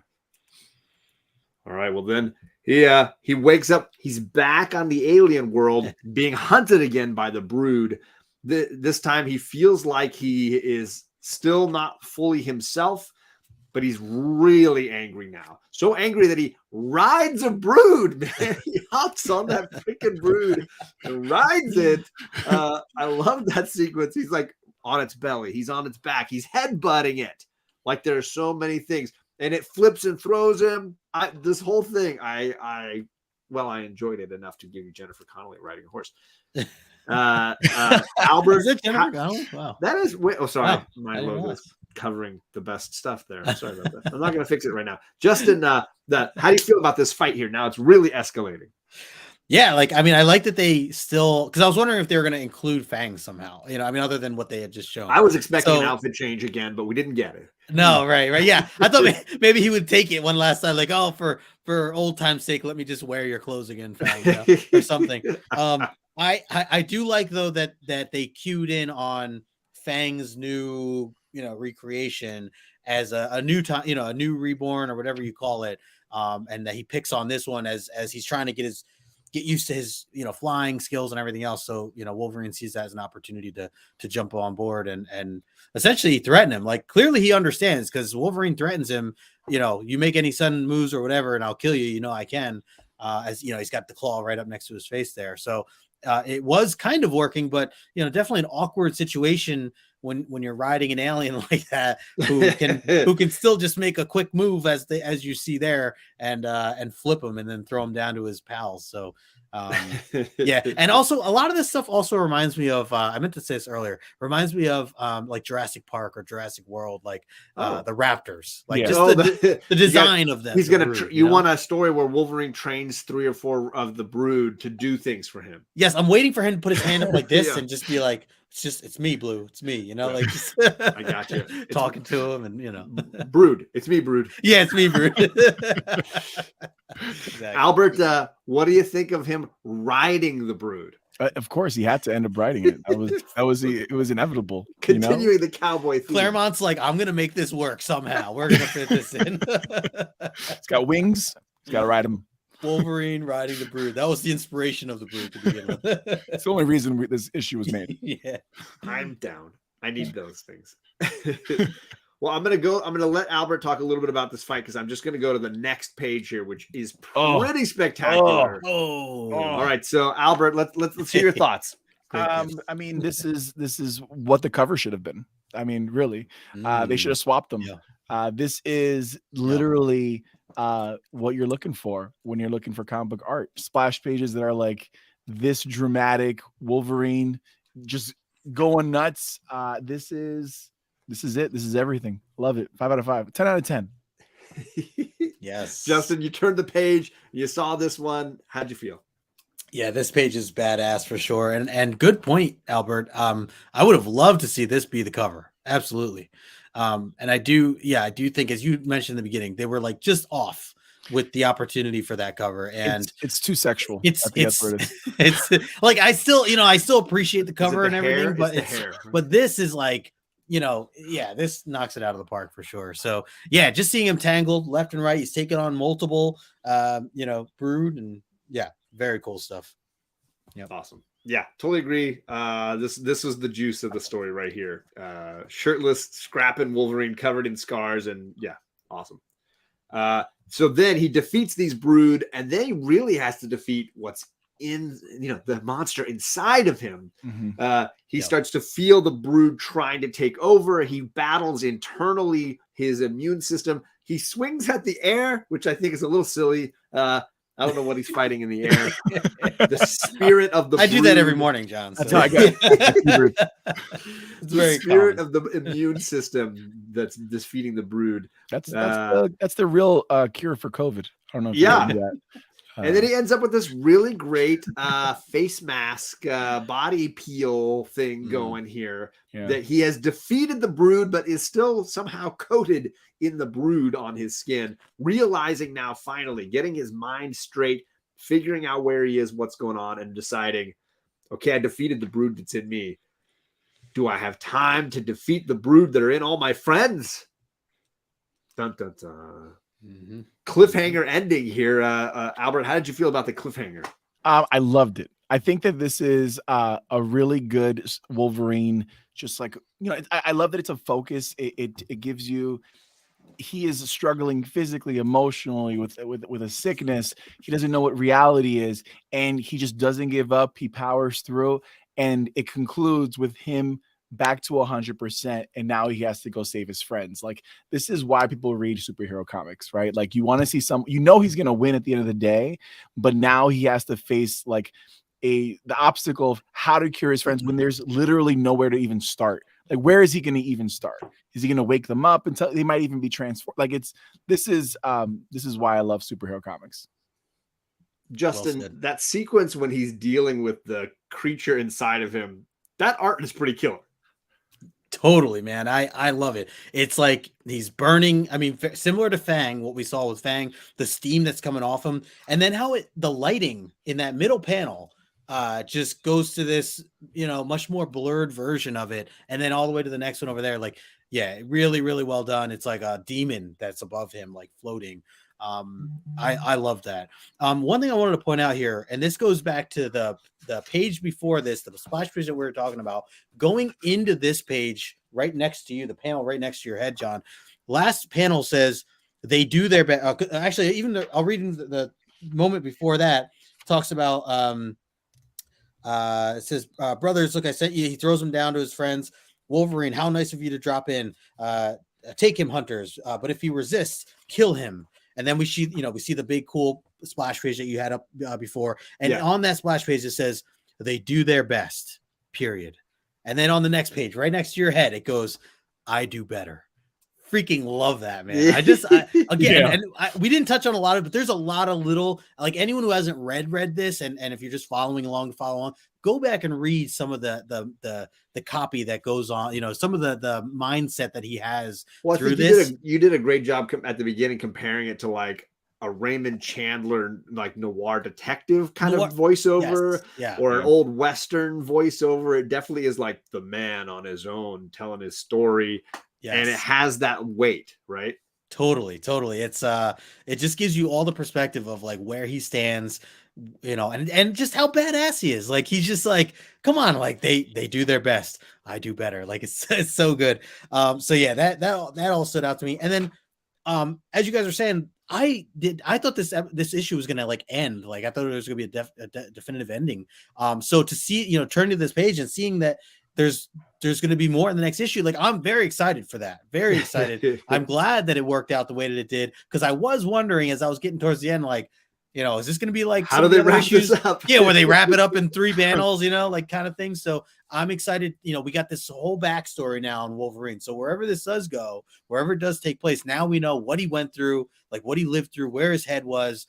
All right. Well, then he wakes up. He's back on the alien world, being hunted again by the Brood. This time, he feels like he is still not fully himself, but he's really angry now. So angry that he rides a Brood. Man, he hops on that freaking Brood and rides it. I love that sequence. He's like on its belly. He's on its back. He's headbutting it. Like there's so many things. And it flips and throws him. This whole thing, I enjoyed it enough to give you Jennifer Connelly riding a horse. Albert, is it Jennifer Connelly? Wow, that is. Oh, sorry, my logo is covering the best stuff there. I'm sorry about that. I'm not going to fix it right now. Justin, how do you feel about this fight here? Now it's really escalating. Yeah, I like that they still, because I was wondering if they were going to include Fang somehow. Other than what they had just shown. I was expecting an outfit change again, but we didn't get it. No, right. Yeah, I thought maybe he would take it one last time, like, oh, for old time's sake, let me just wear your clothes again, Fang, or something. I do like though that they cued in on Fang's new recreation as a new time, a new reborn or whatever you call it. and that he picks on this one as he's trying to get used to his, flying skills and everything else. So, Wolverine sees that as an opportunity to jump on board and essentially threaten him. Like, clearly he understands, because Wolverine threatens him, you make any sudden moves or whatever, and I'll kill you. I can, he's got the claw right up next to his face there. So it was kind of working, but, definitely an awkward situation when you're riding an alien like that, who can still just make a quick move as you see there, and flip him and then throw him down to his pals. So yeah. And also a lot of this stuff also reminds me of, I meant to say this earlier, reminds me of like Jurassic Park or Jurassic World, like the Raptors, like just the design of them. He's going to, you want a story where Wolverine trains 3 or 4 of the Brood to do things for him. Yes. I'm waiting for him to put his hand up like this and just be like, it's me, Blue. It's me, like just I got you. Talking to him and, Brood. It's me, Brood. Yeah, it's me, Brood. Exactly. Albert, what do you think of him riding the Brood? Of course, he had to end up riding it. It was inevitable. Continuing the cowboy theme. Claremont's like, I'm gonna make this work somehow. We're gonna fit this in. It's got wings. He's got to ride him. Wolverine riding the Brood. That was the inspiration of the Brood to begin with. It's the only reason this issue was made. Yeah, I'm down. I need those things. Well, I'm gonna let Albert talk a little bit about this fight, because I'm just gonna go to the next page here, which is pretty spectacular. All right, so Albert, let's hear your thoughts. I mean, this is what the cover should have been. I mean, really, they should have swapped them. Yeah. This is literally what you're looking for when you're looking for comic book art. Splash pages that are like this dramatic, Wolverine just going nuts. This is it. This is everything. Love it. 5 out of 5. 10 out of 10. Yes. Justin, you turned the page, you saw this one. How'd you feel? Yeah, this page is badass for sure. And good point, Albert. I would have loved to see this be the cover. Absolutely. And I do think, as you mentioned in the beginning, they were like just off with the opportunity for that cover, and it's too sexual. I think that's what it is. It's like, I still appreciate the cover and everything, but this is like, this knocks it out of the park for sure. So yeah, just seeing him tangled left and right, he's taking on multiple Brood, and very cool stuff. Yeah, awesome. Yeah, totally agree. This was the juice of the story right here. Shirtless, scrapping Wolverine covered in scars, and awesome. So then he defeats these Brood, and then he really has to defeat what's in the monster inside of him. Mm-hmm. He starts to feel the Brood trying to take over. He battles internally his immune system. He swings at the air, which I think is a little silly. I don't know what he's fighting in the air. The spirit of the Brood. I do that every morning, John. So. That's how I got it. It's very the spirit common. of the immune system that's defeating the Brood. That's the real cure for COVID. I don't know if you know that. And then he ends up with this really great face mask, body peel thing going here. Yeah. That he has defeated the Brood, but is still somehow coated in the Brood on his skin. Realizing now, finally, getting his mind straight, figuring out where he is, what's going on, and deciding, okay, I defeated the Brood that's in me. Do I have time to defeat the Brood that are in all my friends? Dun, dun, dun. Mm-hmm. Cliffhanger ending here. Albert, how did you feel about the cliffhanger? I loved it. I think that this is a really good Wolverine. Just like, I love that it's a focus. It gives you, he is struggling physically, emotionally with a sickness. He doesn't know what reality is, and he just doesn't give up. He powers through, and it concludes with him back to 100%, and now he has to go save his friends. Like, this is why people read superhero comics, right? Like, you want to see he's going to win at the end of the day, but now he has to face like the obstacle of how to cure his friends when there's literally nowhere to even start. Like, where is he going to even start? Is he going to wake them up until they might even be transformed? Like, this is why I love superhero comics. Justin, that sequence when he's dealing with the creature inside of him, that art is pretty killer. Totally, man. I love it. It's like he's burning. I mean, similar to Fang, what we saw with Fang, the steam that's coming off him, and then how the lighting in that middle panel just goes to this, much more blurred version of it, and then all the way to the next one over there. Like, yeah, really, really well done. It's like a demon that's above him, like floating. I love that. One thing I wanted to point out here, and this goes back to the page before this, the splash page that we were talking about, going into this page right next to you, the panel right next to your head, John. Last panel says they do their best. Actually, even I'll read in the moment before that, talks about it says, brothers, look, I sent you. He throws them down to his friends. Wolverine, how nice of you to drop in. Take him, hunters. But if he resists, kill him. And then we see the big cool splash page that you had up before. And on that splash page, it says they do their best, period. And then on the next page, right next to your head, it goes, I do better. Freaking love that, man. We didn't touch on a lot of, but there's a lot of little, like anyone who hasn't read this, and if you're just following along, go back and read some of the copy that goes on, some of the mindset that he has through this. You did a great job at the beginning comparing it to like a Raymond Chandler, like noir detective kind of voiceover, or an old Western voiceover. It definitely is like the man on his own telling his story. Yes. And it has that weight, right? Totally. It's it just gives you all the perspective of like where he stands, and just how badass he is. Like he's just like, come on, like they do their best. I do better. Like it's so good. So yeah, that all stood out to me. And then as you guys are saying, I thought this issue was gonna like end. Like I thought it was gonna be a definitive ending. So to see, turn to this page and seeing that there's going to be more in the next issue. Like I'm very excited for that. Very excited. I'm glad that it worked out the way that it did. Cause I was wondering as I was getting towards the end, like, is this going to be like, how do they wrap this up? Yeah. Where they wrap it up in 3 panels, like kind of thing. So I'm excited. We got this whole backstory now on Wolverine. So wherever this does go, wherever it does take place, now we know what he went through, like what he lived through, where his head was,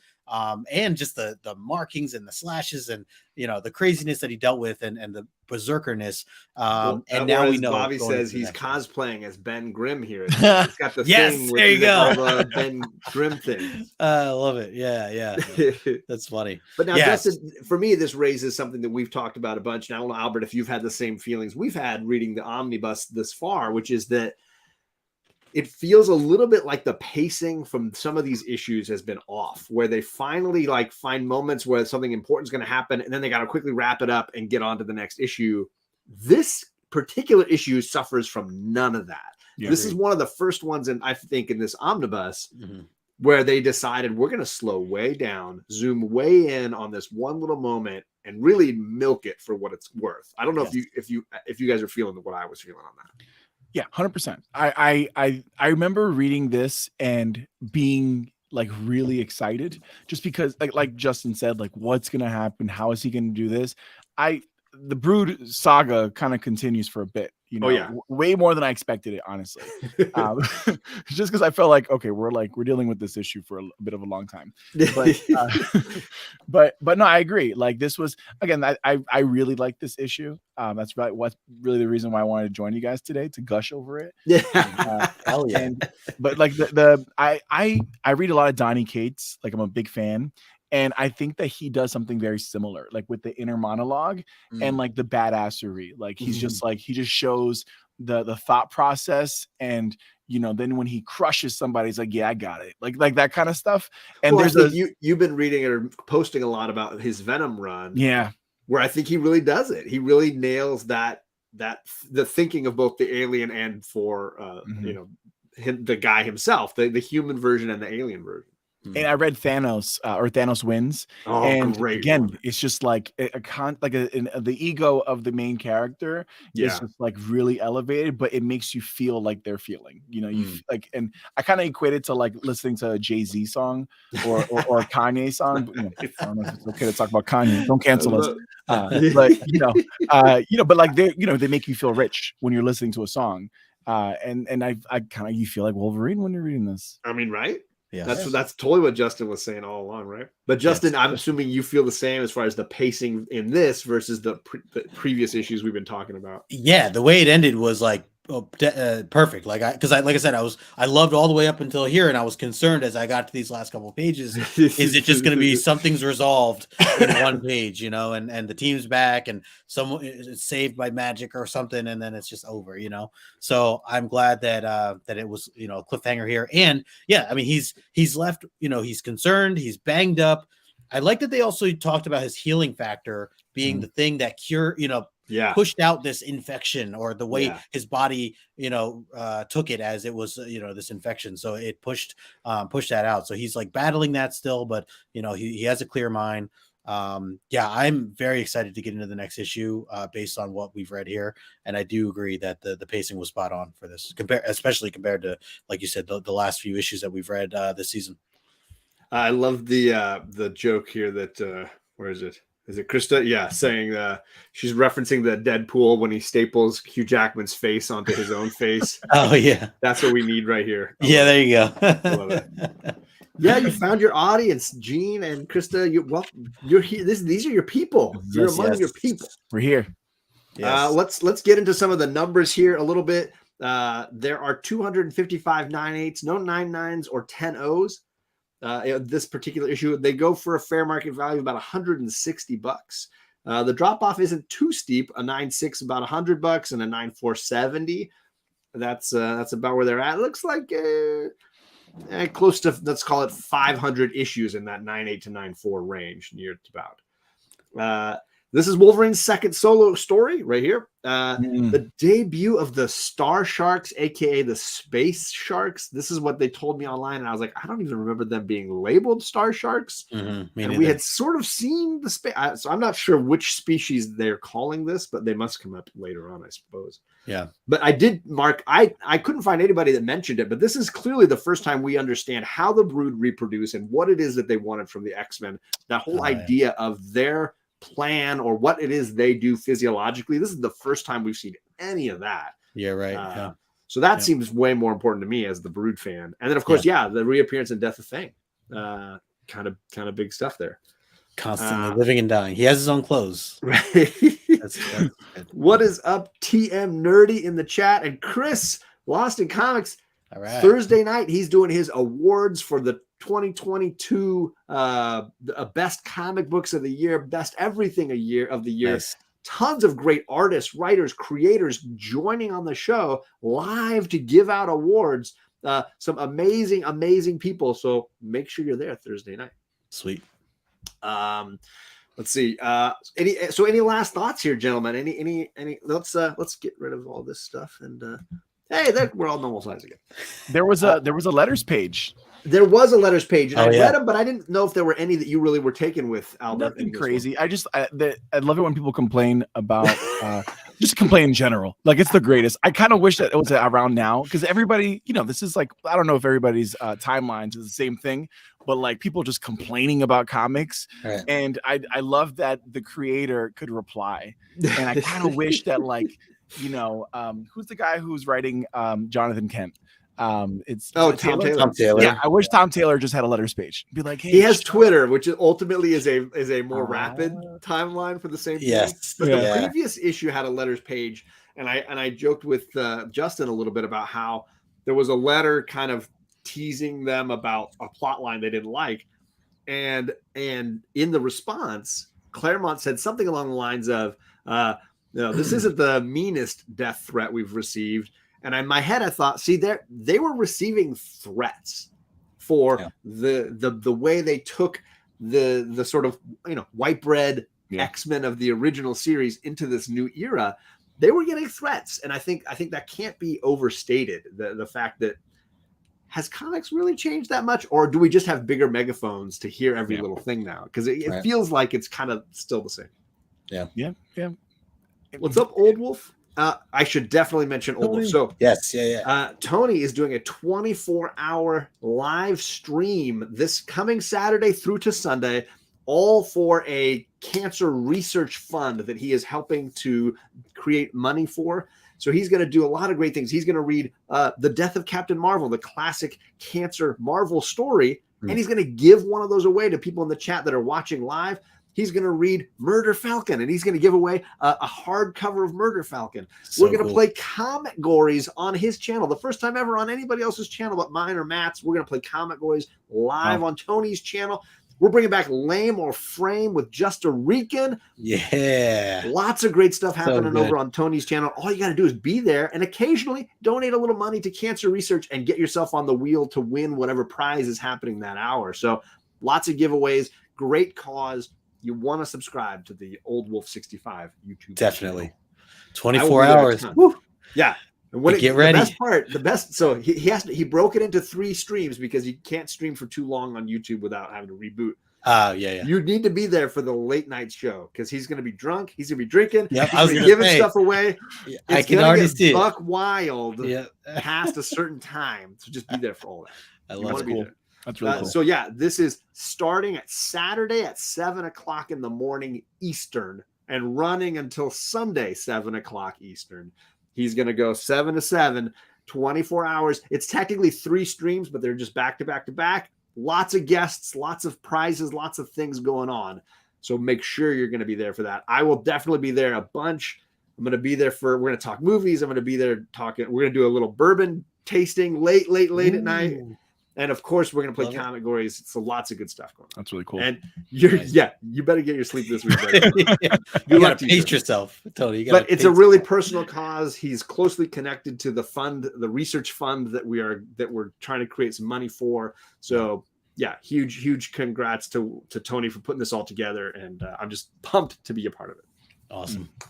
and just the markings and the slashes and the craziness that he dealt with and the berserkerness. And now we know Bobby says he's cosplaying as Ben Grimm here. He's got the thing there you go. The Ben Grimm thing. I love it. Yeah. That's funny. But now, Justin, for me, this raises something that we've talked about a bunch. And I don't know, Albert, if you've had the same feelings we've had reading the omnibus this far, which is that it feels a little bit like the pacing from some of these issues has been off, where they finally like find moments where something important is going to happen, and then they got to quickly wrap it up and get on to the next issue. This particular issue suffers from none of that. This is one of the first ones, I think, in this omnibus where they decided we're going to slow way down, zoom way in on this one little moment, and really milk it for what it's worth. I don't know if you guys are feeling what I was feeling on that. Yeah, 100%. I remember reading this and being like really excited, just because like Justin said, like what's gonna happen? How is he gonna do this? The Brood saga kind of continues for a bit, way more than I expected it, honestly. Just because I felt like, okay, we're dealing with this issue for a bit of a long time. But no, I agree. Like this was, again, I really like this issue. That's what's really the reason why I wanted to join you guys today, to gush over it. Hell yeah. But like I read a lot of Donny Cates. Like I'm a big fan. And I think that he does something very similar, like with the inner monologue and like the badassery. Like he's just like, he just shows the thought process, and then when he crushes somebody, he's like, yeah, I got it. Like that kind of stuff. And you've been reading or posting a lot about his Venom run. Yeah. Where I think he really does it. He really nails that the thinking of both the alien and for the guy himself, the human version and the alien version. And I read Thanos or Thanos Wins. Oh, and great again, one. It's just like the ego of the main character is just like really elevated, but it makes you feel like they're feeling, like, and I kind of equate it to like listening to a Jay-Z song or a Kanye song. I don't know if it's okay to talk about Kanye. Don't cancel us. But like they make you feel rich when you're listening to a song. And I kind of, you feel like Wolverine when you're reading this. I mean, right? Yeah, that's totally what Justin was saying all along, right? But Justin, I'm assuming you feel the same as far as the pacing in this versus the previous issues we've been talking about. Yeah, the way it ended was like perfect. Like I said, I loved all the way up until here, and I was concerned as I got to these last couple of pages. Is it just going to be something's resolved in one page, and the team's back, and someone is saved by magic or something, and then it's just over, So I'm glad that it was a cliffhanger here, and yeah, I mean he's left, he's concerned, he's banged up. I like that they also talked about his healing factor being the thing that pushed out this infection, or the way his body, took it as it was, this infection. So it pushed that out. So he's like battling that still, but he has a clear mind. I'm very excited to get into the next issue based on what we've read here. And I do agree that the pacing was spot on for this, especially compared to, like you said, the last few issues that we've read this season. I love the joke here that where is it? Is it Krista? Yeah, saying she's referencing the Deadpool when he staples Hugh Jackman's face onto his own face. Oh yeah, that's what we need right here. There you go. I love it. Yeah, you found your audience, Gene and Krista. You're here. These are your people. You're among your people. We're here. Yes. Let's get into some of the numbers here a little bit. There are 255 9/8s, no 9/9s or 10/0s. This particular issue, they go for a fair market value of about $160. The drop off isn't too steep. A 9/6 about $100, and a 9/4 $70. That's about where they're at. It looks like close to, let's call it 500 issues in that 9/8 to 9/4 range, near to about. This is Wolverine's second solo story right here. The debut of the Star Sharks, aka the Space Sharks. This is what they told me online, and I was like, I don't even remember them being labeled Star Sharks. And we had sort of seen the space. So I'm not sure which species they're calling this, but they must come up later on, I suppose. Yeah. But I did mark. I couldn't find anybody that mentioned it, but this is clearly the first time we understand how the Brood reproduce and what it is that they wanted from the X-Men. That whole idea of their plan, or what it is they do physiologically. This is the first time we've seen any of that. Yeah, right. So that seems way more important to me as the Brood fan. And then of course, the reappearance and death of Fang. Kind of big stuff there. Constantly living and dying. He has his own clothes. Right. That's what is up, TM Nerdy in the chat, and Chris Lost in Comics. All right. Thursday night, he's doing his awards for the 2022 best comic books of the year, best everything of the year. Nice. Tons of great artists, writers, creators joining on the show live to give out awards. Some amazing people. So make sure you're there Thursday night. Sweet. Let's see. Any last thoughts here, gentlemen? Any? Let's get rid of all this stuff and hey, we're all normal size again. There was a letters page. There was a letters page, and I read them, but I didn't know if there were any that you really were taken with, Albert. Nothing crazy. I love it when people complain about just complain in general. Like, it's the greatest. I kind of wish that it was around now, because everybody, this is like, I don't know if everybody's timelines is the same thing, but like people just complaining about comics. Right. And I love that the creator could reply. And I kind of wish that, like, who's the guy who's writing Jonathan Kent? Tom Taylor. Yeah, I wish Tom Taylor just had a letters page. Be like, hey, he has Twitter, which ultimately is a more rapid timeline for the same thing. Yes. But the previous issue had a letters page, and I joked with Justin a little bit about how there was a letter kind of teasing them about a plot line they didn't like, and in the response, Claremont said something along the lines of, this isn't the meanest death threat we've received. And in my head, I thought, see, they were receiving threats for the way they took the sort of white bread X-Men of the original series into this new era. They were getting threats, and I think that can't be overstated. The fact that, has comics really changed that much, or do we just have bigger megaphones to hear every little thing now? Because it feels like it's kind of still the same. Yeah. What's up, Old Wolf? I should definitely mention Old Wolf. So yes, Tony is doing a 24-hour live stream this coming Saturday through to Sunday, all for a cancer research fund that he is helping to create money for. So he's going to do a lot of great things. He's going to read The Death of Captain Marvel, the classic cancer Marvel story, and he's going to give one of those away to people in the chat that are watching live. he's going to read Murder Falcon, and he's going to give away a hardcover of Murder Falcon. We're going to play Comic Gories on his channel. The first time ever on anybody else's channel but mine or Matt's. We're going to play Comic Gories live on Tony's channel. We're bringing back Lame or Frame with Just a Rican. Yeah. Lots of great stuff happening over on Tony's channel. All you got to do is be there and occasionally donate a little money to cancer research and get yourself on the wheel to win whatever prize is happening that hour. So lots of giveaways. Great cause. You want to subscribe to the Old Wolf 65 YouTube Definitely. channel. 24 hours. Yeah. And when get ready. The best. So he broke it into 3 streams because you can't stream for too long on YouTube without having to reboot. Yeah. You need to be there for the late night show because he's going to be drunk. He's going to be drinking. Yep, he's going to giving stuff away. I can already see it. Buck wild past a certain time. So just be there for all that. I love it. That's really cool. So yeah, this is starting at Saturday at 7:00 in the morning Eastern and running until Sunday 7:00 Eastern. He's going to go 7 to 7, 24 hours. It's technically 3 streams, but they're just back to back to back. Lots of guests, lots of prizes, lots of things going on. So make sure you're going to be there for that. I will definitely be there a bunch. I'm going to be there we're going to talk movies. I'm going to be there talking. We're going to do a little bourbon tasting late at night. And of course, we're going to play Comic Gories. So lots of good stuff going on. That's really cool. And you better get your sleep this week. You got to pace yourself, Tony. But it's a really personal cause. He's closely connected to the research fund that we're trying to create some money for. So yeah, huge congrats to Tony for putting this all together. And I'm just pumped to be a part of it. Awesome. Cool.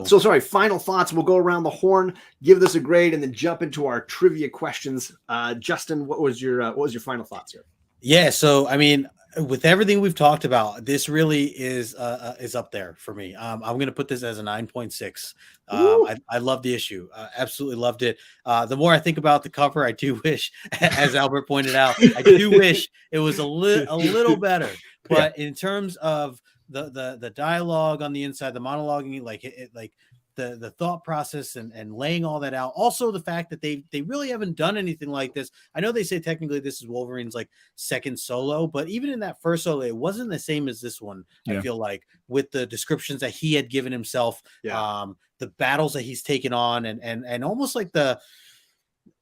So sorry, final thoughts. We'll go around the horn, give this a grade, and then jump into our trivia questions. Justin, what was your final thoughts here? Yeah, so I mean, with everything we've talked about, this really is up there for me. I'm going to put this as a 9.6. I love the issue. Absolutely loved it. The more I think about the cover, I do wish, as Albert pointed out, I do wish it was a little better. But in terms of the dialogue on the inside, the monologuing, like the thought process and laying all that out. Also the fact that they really haven't done anything like this. I know they say technically this is Wolverine's like second solo, but even in that first solo, it wasn't the same as this one. I feel like with the descriptions that he had given himself, the battles that he's taken on and almost like the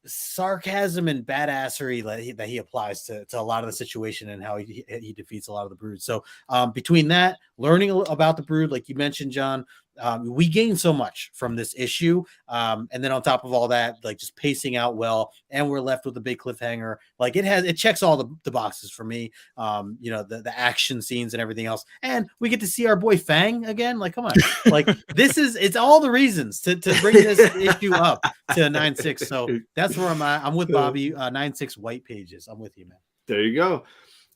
sarcasm and badassery that he applies to a lot of the situation and how he defeats a lot of the brood. So between that, learning about the brood, like you mentioned, John, we gained so much from this issue. And then on top of all that, like just pacing out well, and we're left with a big cliffhanger. Like it checks all the boxes for me. The action scenes and everything else. And we get to see our boy Fang again. Like, come on. Like it's all the reasons to bring this issue up to 9.6. So that's where I'm at. I'm with Bobby, 9.6 white pages. I'm with you, man. There you go.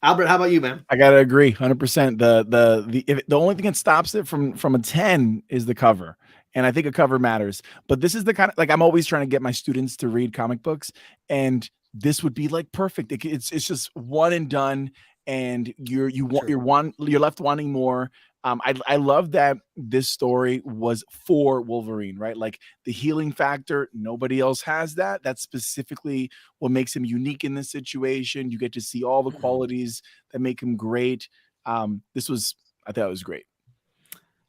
Albert, how about you, man? I gotta agree 100%. The only thing that stops it from a 10 is the cover. And I think a cover matters, but this is the kind of, like, I'm always trying to get my students to read comic books, and this would be like perfect. It's just one and done, and you're left wanting more. I love that this story was for Wolverine, right? Like the healing factor, nobody else has that. That's specifically what makes him unique in this situation. You get to see all the qualities that make him great. I thought it was great.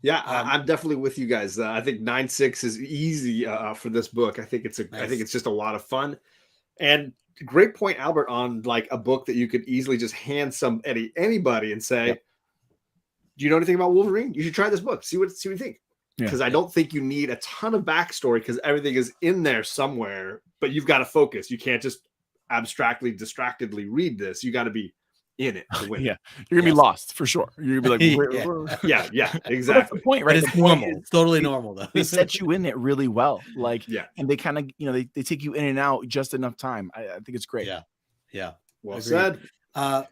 Yeah, I'm definitely with you guys. I think 9.6 is easy for this book. I think it's just a lot of fun, and great point, Albert, on like a book that you could easily just hand anybody and say, do you know anything about Wolverine? You should try this book. See what you think. Because I don't think you need a ton of backstory because everything is in there somewhere, but you've got to focus. You can't just distractedly read this. You got to be in it to win. You're gonna be lost for sure. You're gonna be like, yeah, exactly. That's the point, right? But it's normal. It's totally normal though. They set you in it really well, and they kind of, they take you in and out just enough time. I think it's great. Yeah. Well said.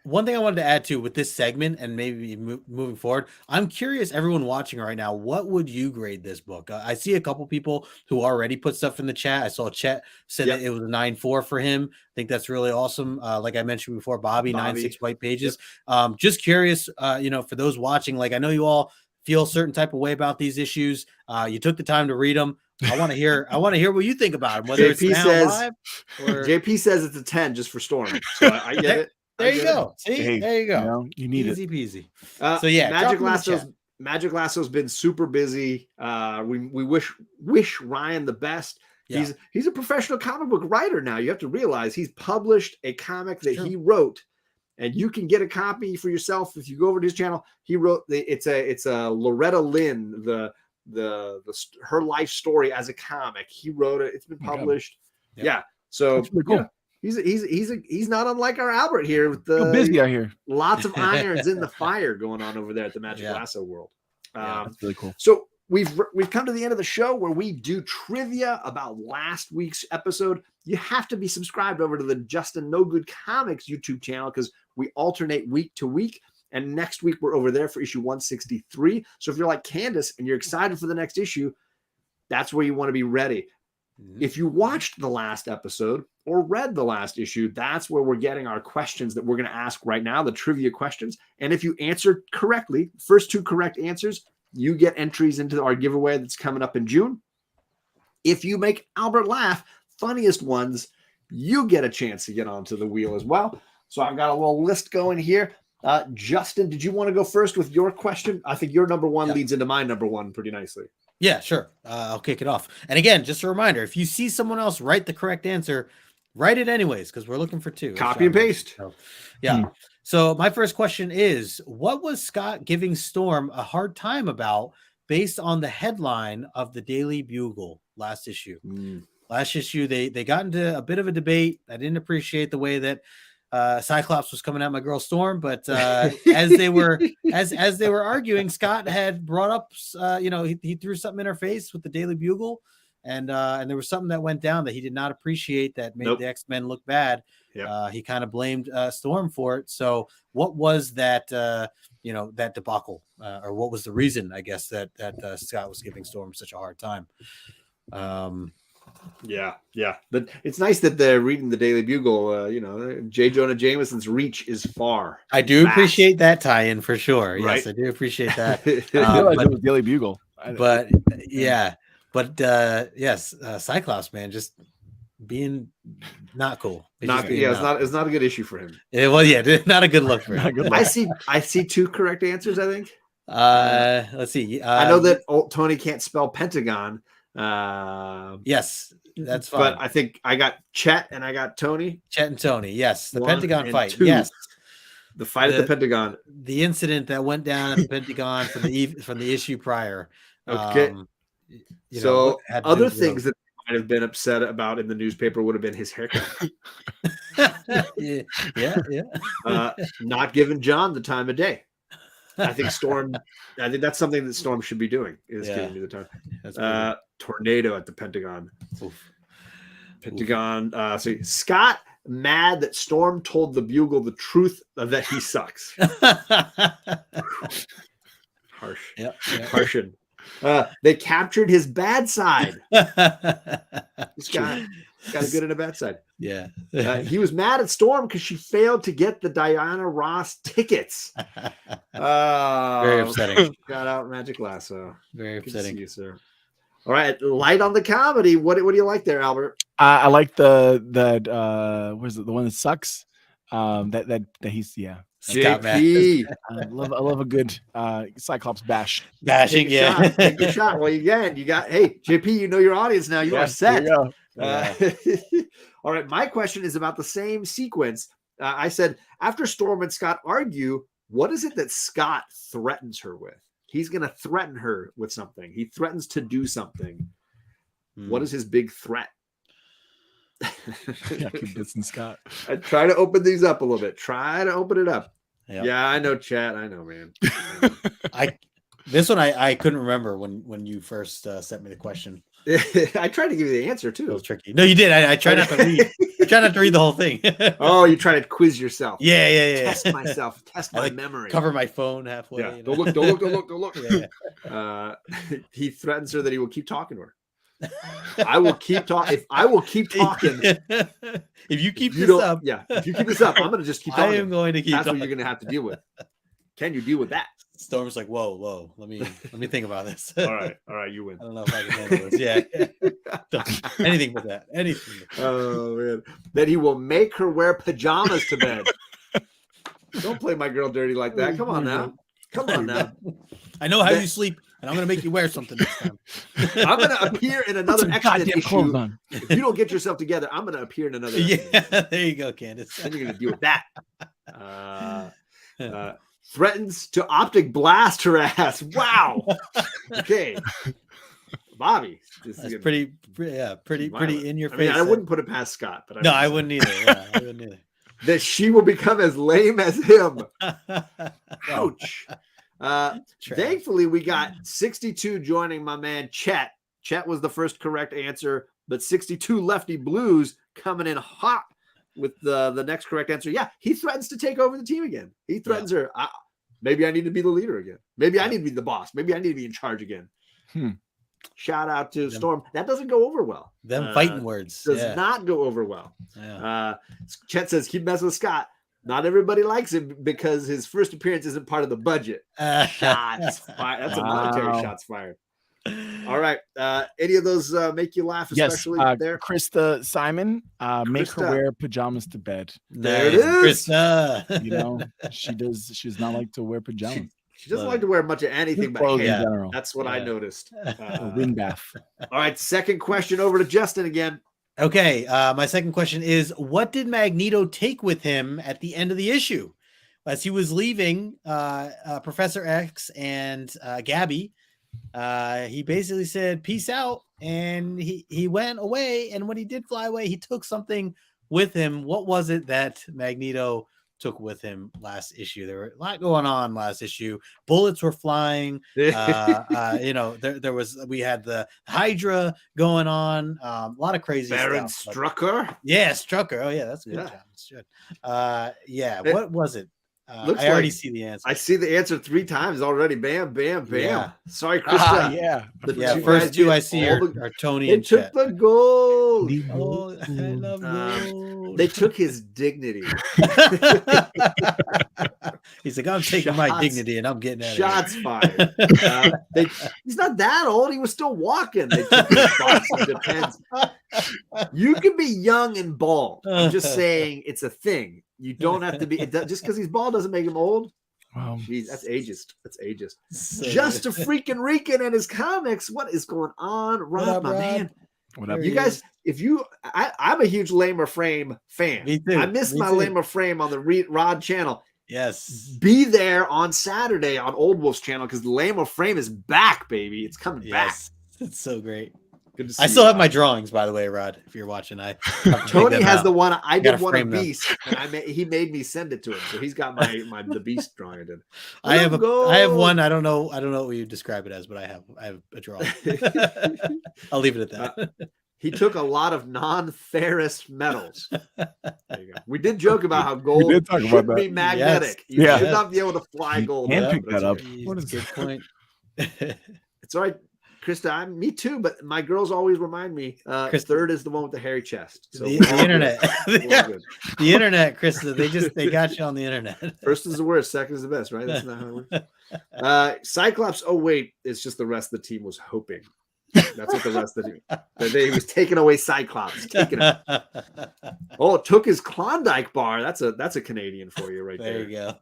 One thing I wanted to add to with this segment and maybe moving forward, I'm curious, everyone watching right now, what would you grade this book? I see a couple people who already put stuff in the chat. I saw Chet said that it was a 9.4 for him. I think that's really awesome. Like I mentioned before, Bobby. 9.6 white pages. Just curious, for those watching, like I know you all feel a certain type of way about these issues. You took the time to read them. I want to hear what you think about them, whether it's now live or... JP says it's a 10 just for Storm. So I get it. There you go. See, Hey, there you go. You know, you need Easy it. peasy. So yeah, Magic Lasso's been super busy. We wish Ryan the best. Yeah. He's a professional comic book writer now. You have to realize he's published a comic that Sure. he wrote, and you can get a copy for yourself if you go over to his channel. He wrote it's a Loretta Lynn, her life story as a comic. He wrote it. It's been published. Yeah. So That's really cool. He's not unlike our Albert here with the busy out here. lots of irons in the fire going on over there at the Magic Lasso world. That's really cool. So we've come to the end of the show where we do trivia about last week's episode. You have to be subscribed over to the Justin No Good Comics YouTube channel because we alternate week to week. And next week we're over there for issue 163. So if you're like Candace and you're excited for the next issue, that's where you want to be ready. If you watched the last episode or read the last issue, that's where we're getting our questions that we're going to ask right now, the trivia questions. And if you answer correctly, first 2 correct answers, you get entries into our giveaway that's coming up in June. If you make Albert laugh, funniest ones, you get a chance to get onto the wheel as well. So I've got a little list going here. Justin, did you want to go first with your question? I think your number one leads into my number one pretty nicely. Yeah, sure. I'll kick it off. And again, just a reminder, if you see someone else write the correct answer, write it anyways, because we're looking for 2. Copy and paste. So, yeah. So my first question is, what was Scott giving Storm a hard time about based on the headline of the Daily Bugle last issue? Last issue, they got into a bit of a debate. I didn't appreciate the way that Cyclops was coming at my girl Storm, but as they were arguing, Scott had brought up, he threw something in her face with the Daily Bugle, and there was something that went down that he did not appreciate that made the X-Men look bad. He kind of blamed Storm for it. So what was that, that debacle, or what was the reason, I guess, that Scott was giving Storm such a hard time? But it's nice that they're reading the Daily Bugle. J. Jonah Jameson's reach is far. I do appreciate that tie-in for sure. Right? Yes, I do appreciate that. But Daily Bugle. Yes, Cyclops, man, just being not cool. It's not a good issue for him. Not a good look for him. I see 2 correct answers, I think. Let's see. I know that Tony can't spell Pentagon. Yes, that's fine. But I think I got Chet and I got Tony. Chet and Tony. Yes, the Pentagon fight. 2, yes, the fight at the Pentagon. The incident that went down at the Pentagon from the issue prior. Okay. Other things that might have been upset about in the newspaper would have been his haircut. Not giving John the time of day. I think that's something that Storm should be doing, is giving me the time. Tornado at the Pentagon. Pentagon. So Scott mad that Storm told the Bugle the truth that he sucks. Harsh. Harshin. They captured his bad side. He's got a good and a bad side. Yeah. He was mad at Storm because she failed to get the Diana Ross tickets. Very upsetting. Got out Magic Lasso. Very upsetting. Good to see you, sir. All right, light on the comedy. What do you like there, Albert? I like the what is it? The one that sucks. That he's JP. I love a good Cyclops bashing. Take a shot. Well, you got. Hey, JP, you know your audience now. You are set. All right, my question is about the same sequence. I said after Storm and Scott argue, what is it that Scott threatens her with? He's going to threaten her with something. He threatens to do something. What is his big threat? Scott. I try to open these up a little bit. Try to open it up. Yeah, I know, chat. I know, man. This one I couldn't remember when you first sent me the question. I tried to give you the answer too. It was tricky. No, you did. I tried not to read. I tried not to read the whole thing. Oh, you try to quiz yourself. Yeah. Test myself. Test my memory. Cover my phone halfway. Yeah. You know? Don't look. Yeah. He threatens her that he will keep talking to her. I will keep talking. If I will keep talking, if you keep this up, if you keep this up, I'm going to just keep talking. I am going to keep. That's what you're going to have to deal with. Can you deal with that? Storm's like, whoa. Let me think about this. All right, you win. I don't know if I can handle this. Yeah. Anything but that. Anything. Oh man. That he will make her wear pajamas to bed. Don't play my girl dirty like that. Come on now. Come on now. I know how you sleep, and I'm going to make you wear something next time. I'm going to appear in another X-Men issue. If you don't get yourself together, I'm going to appear in another. Yeah, there you go, Candace. Then you're going to deal with that. Threatens to optic blast her ass. Wow. Okay. Bobby. That's pretty in your face. I wouldn't put it past Scott, but I wouldn't either. Yeah, I wouldn't either. That she will become as lame as him. Ouch. Thankfully, we got 62 joining my man Chet. Chet was the first correct answer, but 62 Lefty Blues coming in hot with the next correct answer. Yeah, he threatens to take over the team again. He threatens her. Maybe I need to be the leader again. Maybe I need to be the boss. Maybe I need to be in charge again. Shout out to Storm. That doesn't go over well. Them fighting words does not go over well. Chet says, keep messing with Scott. Not everybody likes him because his first appearance isn't part of the budget. Shots fired. That's a monetary shots fired. All right. Any of those make you laugh, especially there? Krista Simon, make her wear pajamas to bed. There it is. Krista. You know, she does not like to wear pajamas. She doesn't like to wear much of anything but hair. That's what I noticed. Wind bath. All right. Second question over to Justin again. Okay. My second question is, what did Magneto take with him at the end of the issue? As he was leaving Professor X and Gabby, he basically said, peace out. And he went away. And when he did fly away, he took something with him. What was it that Magneto took with him last issue? There were a lot going on last issue. Bullets were flying. We had the Hydra going on. A lot of crazy Baron stuff. Strucker. Yeah, Strucker. Oh yeah, that's a good job. What was it? I already see the answer. I see the answer 3 times already. Bam, bam, bam. Yeah. Sorry, Krista. First two I see are Tony and Chet. They took the gold. Oh, I love gold. They took his dignity. He's like, I'm taking my dignity and I'm getting out shots fired. He's not that old. He was still walking. They took his box. It depends. You can be young and bald. I'm just saying it's a thing. You don't have to be just because he's bald doesn't make him old. Wow, jeez, that's ageist. That's ageist. So just a freaking Rican and his comics. What is going on, Rob, my man? What up, you guys? I'm a huge Lamer Frame fan. Me too. I missed my Lamer Frame on the Rod channel. Yes, be there on Saturday on Old Wolf's channel because the Lamer Frame is back, baby. It's coming back. It's so great. Good to see I still have my drawings, by the way, Rod. If you're watching, Tony has the one. I did one of Beast, and he made me send it to him. So he's got the Beast drawing I did. I have one. I don't know what you describe it as, but I have a drawing. I'll leave it at that. He took a lot of non-ferrous metals. There you go. We did joke about how gold should be magnetic. Yes. You should not be able to fly gold. Can't pick that up. What is a good point? It's all right. Krista, me too, but my girls always remind me. Third is the one with the hairy chest. So the internet, the internet, Krista. They got you on the internet. First is the worst, second is the best, right? That's not how it works. Cyclops. Oh wait, it's just the rest of the team was hoping. That's what the rest of the team. He was taking away Cyclops. Oh, took his Klondike bar. That's a Canadian for you, right there. There you go.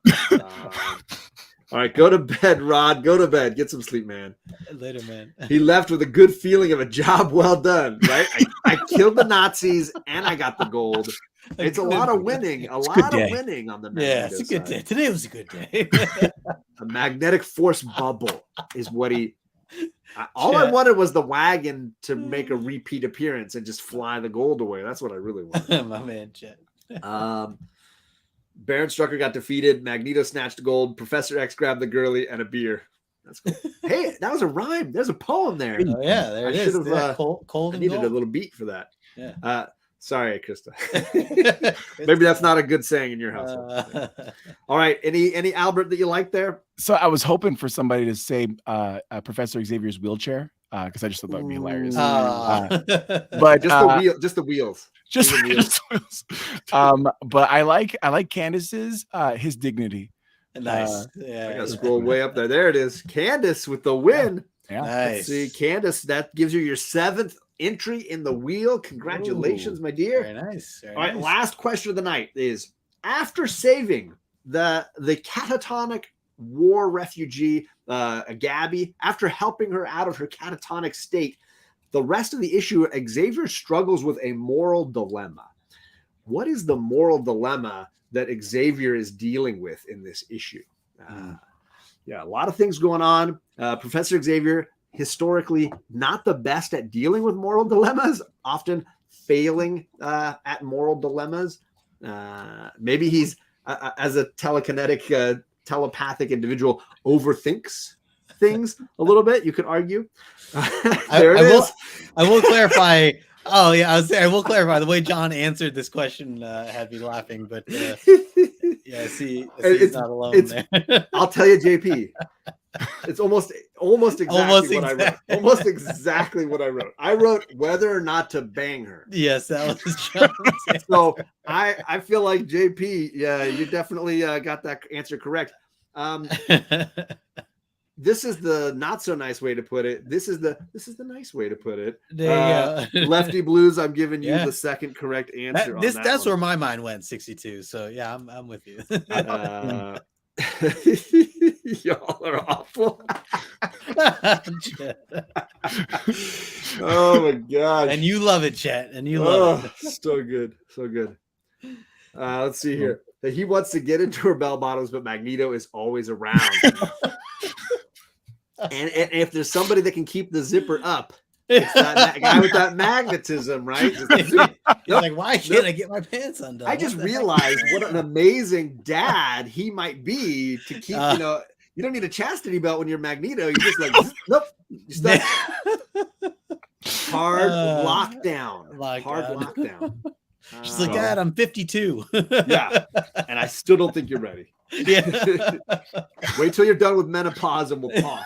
All right, go to bed, Rod. Go to bed. Get some sleep, man. Later, man. He left with a good feeling of a job well done, right? I killed the Nazis and I got the gold. It's a lot of winning. A lot of winning on the Magneto it's a good day. Today was a good day. A magnetic force bubble is what he... All I wanted was the wagon to make a repeat appearance and just fly the gold away. That's what I really wanted. My man, Chet. Baron Strucker got defeated. Magneto snatched the gold. Professor X grabbed the girlie and a beer. That's cool. Hey, that was a rhyme. There's a poem there. Oh, yeah, there it is. Cold I and needed gold. a little beat for that. Yeah. Sorry, Krista. Maybe that's not a good saying in your household. All right. Any Albert that you like there? So I was hoping for somebody to say Professor Xavier's wheelchair because I just thought that would be hilarious. But just the wheels. Just wheels. But I like Candace's his dignity. Nice. I gotta scroll way up there. There it is. Candace with the win. Yeah. Nice. Let's see, Candace, that gives you your 7th entry in the wheel. Congratulations, my dear. Very nice. All right, last question of the night is: after saving the catatonic war refugee, Gabby, after helping her out of her catatonic state, the rest of the issue, Xavier struggles with a moral dilemma. What is the moral dilemma that Xavier is dealing with in this issue? Yeah, a lot of things going on. Professor Xavier, historically not the best at dealing with moral dilemmas, often failing at moral dilemmas. Maybe he's, as a telekinetic, telepathic individual, overthinks things a little bit, you could argue. I will clarify. Oh yeah, I will clarify. The way John answered this question had me laughing, but yeah, see he's not alone there. I'll tell you, JP, it's almost exactly what I wrote. Almost exactly what I wrote. I wrote whether or not to bang her. Yes, that was John's answer. So I feel like JP, yeah, you definitely got that answer correct. This is the not so nice way to put it. This is the nice way to put it. There you go. Lefty Blues, I'm giving you the second correct answer. That's where my mind went, 62. So yeah, I'm with you. Y'all are awful. Oh my gosh. And you love it, Chet. And you love it. So good. So good. Let's see here. He wants to get into her bell bottoms, but Magneto is always around. And if there's somebody that can keep the zipper up, it's that guy with that magnetism, right? He's like, why can't I get my pants undone? I just realized what an amazing dad he might be to keep, you don't need a chastity belt when you're Magneto. You're just like, nope. Hard lockdown. Hard lockdown. She's like, Dad, I'm 52. Yeah. And I still don't think you're ready. Yeah. Wait till you're done with menopause and we'll talk.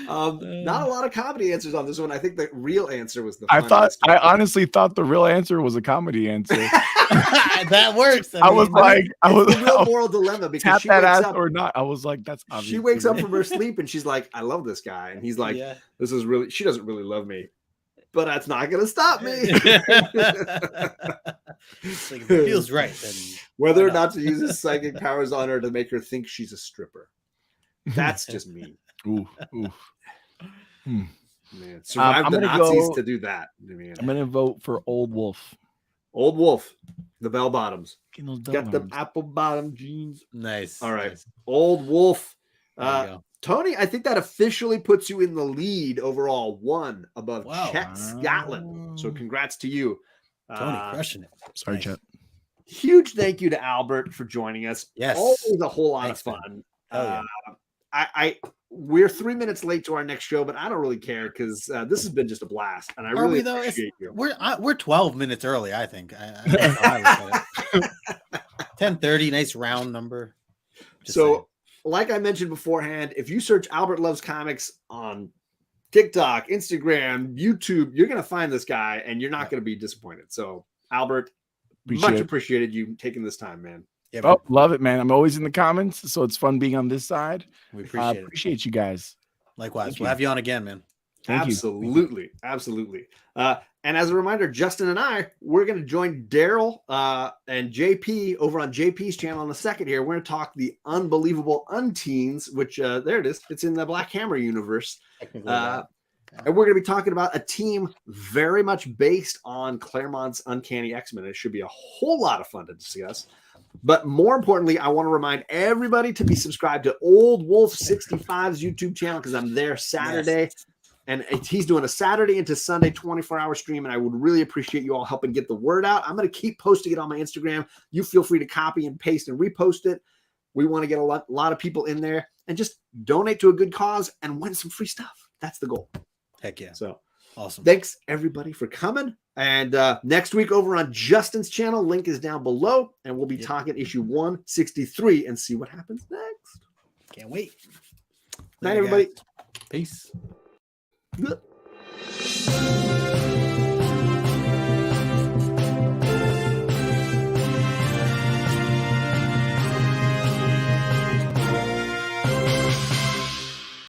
Not a lot of comedy answers on this one. I think the real answer was the I honestly thought the real answer was a comedy answer. That works. I was the real moral dilemma, because she that wakes ass up, or not. I was like, that's obvious. She wakes up from her sleep and she's like, I love this guy. And he's like, this is really, she doesn't really love me, but that's not going to stop me. Like, if it feels right, then whether or not to use his psychic powers on her to make her think she's a stripper. That's just mean. Ooh. Man, survive the Nazis to do that. Man. I'm gonna vote for Old Wolf. Old Wolf, the bell bottoms. Got the apple bottom jeans. Nice. All right, nice. Old Wolf. Tony, I think that officially puts you in the lead overall, one above Chet Scotland. So congrats to you, Tony, crushing it. Sorry, Chet. Huge thank you to Albert for joining us. Yes, always a whole lot of fun. We're 3 minutes late to our next show, but I don't really care because this has been just a blast, and I really appreciate you. We're 12 minutes early, I think. I 10:30, nice round number. Just saying. Like I mentioned beforehand, if you search Albert Loves Comics on TikTok, Instagram, YouTube, you're going to find this guy, and you're not going to be disappointed. So, Albert, much appreciated you taking this time, man. Yeah, love it, man. I'm always in the comments, so it's fun being on this side. We appreciate you guys. Likewise. We'll have you on again, man. Absolutely. And as a reminder, Justin and I, we're going to join Daryl and JP over on JP's channel in a second here. We're going to talk the Unbelievable Unteens, which there it is. It's in the Black Hammer universe. And we're going to be talking about a team very much based on Claremont's Uncanny X-Men. It should be a whole lot of fun to discuss. But more importantly, I want to remind everybody to be subscribed to Old Wolf 65's YouTube channel, because I'm there Saturday. Yes. And he's doing a Saturday into Sunday 24-hour stream, and I would really appreciate you all helping get the word out. I'm going to keep posting it on my Instagram. You feel free to copy and paste and repost it. We want to get a lot of people in there and just donate to a good cause and win some free stuff. That's the goal. Heck yeah. So awesome. Thanks, everybody, for coming. And next week over on Justin's channel, link is down below, and we'll be talking issue 163 and see what happens next. Can't wait. Night, everybody. Peace. Good.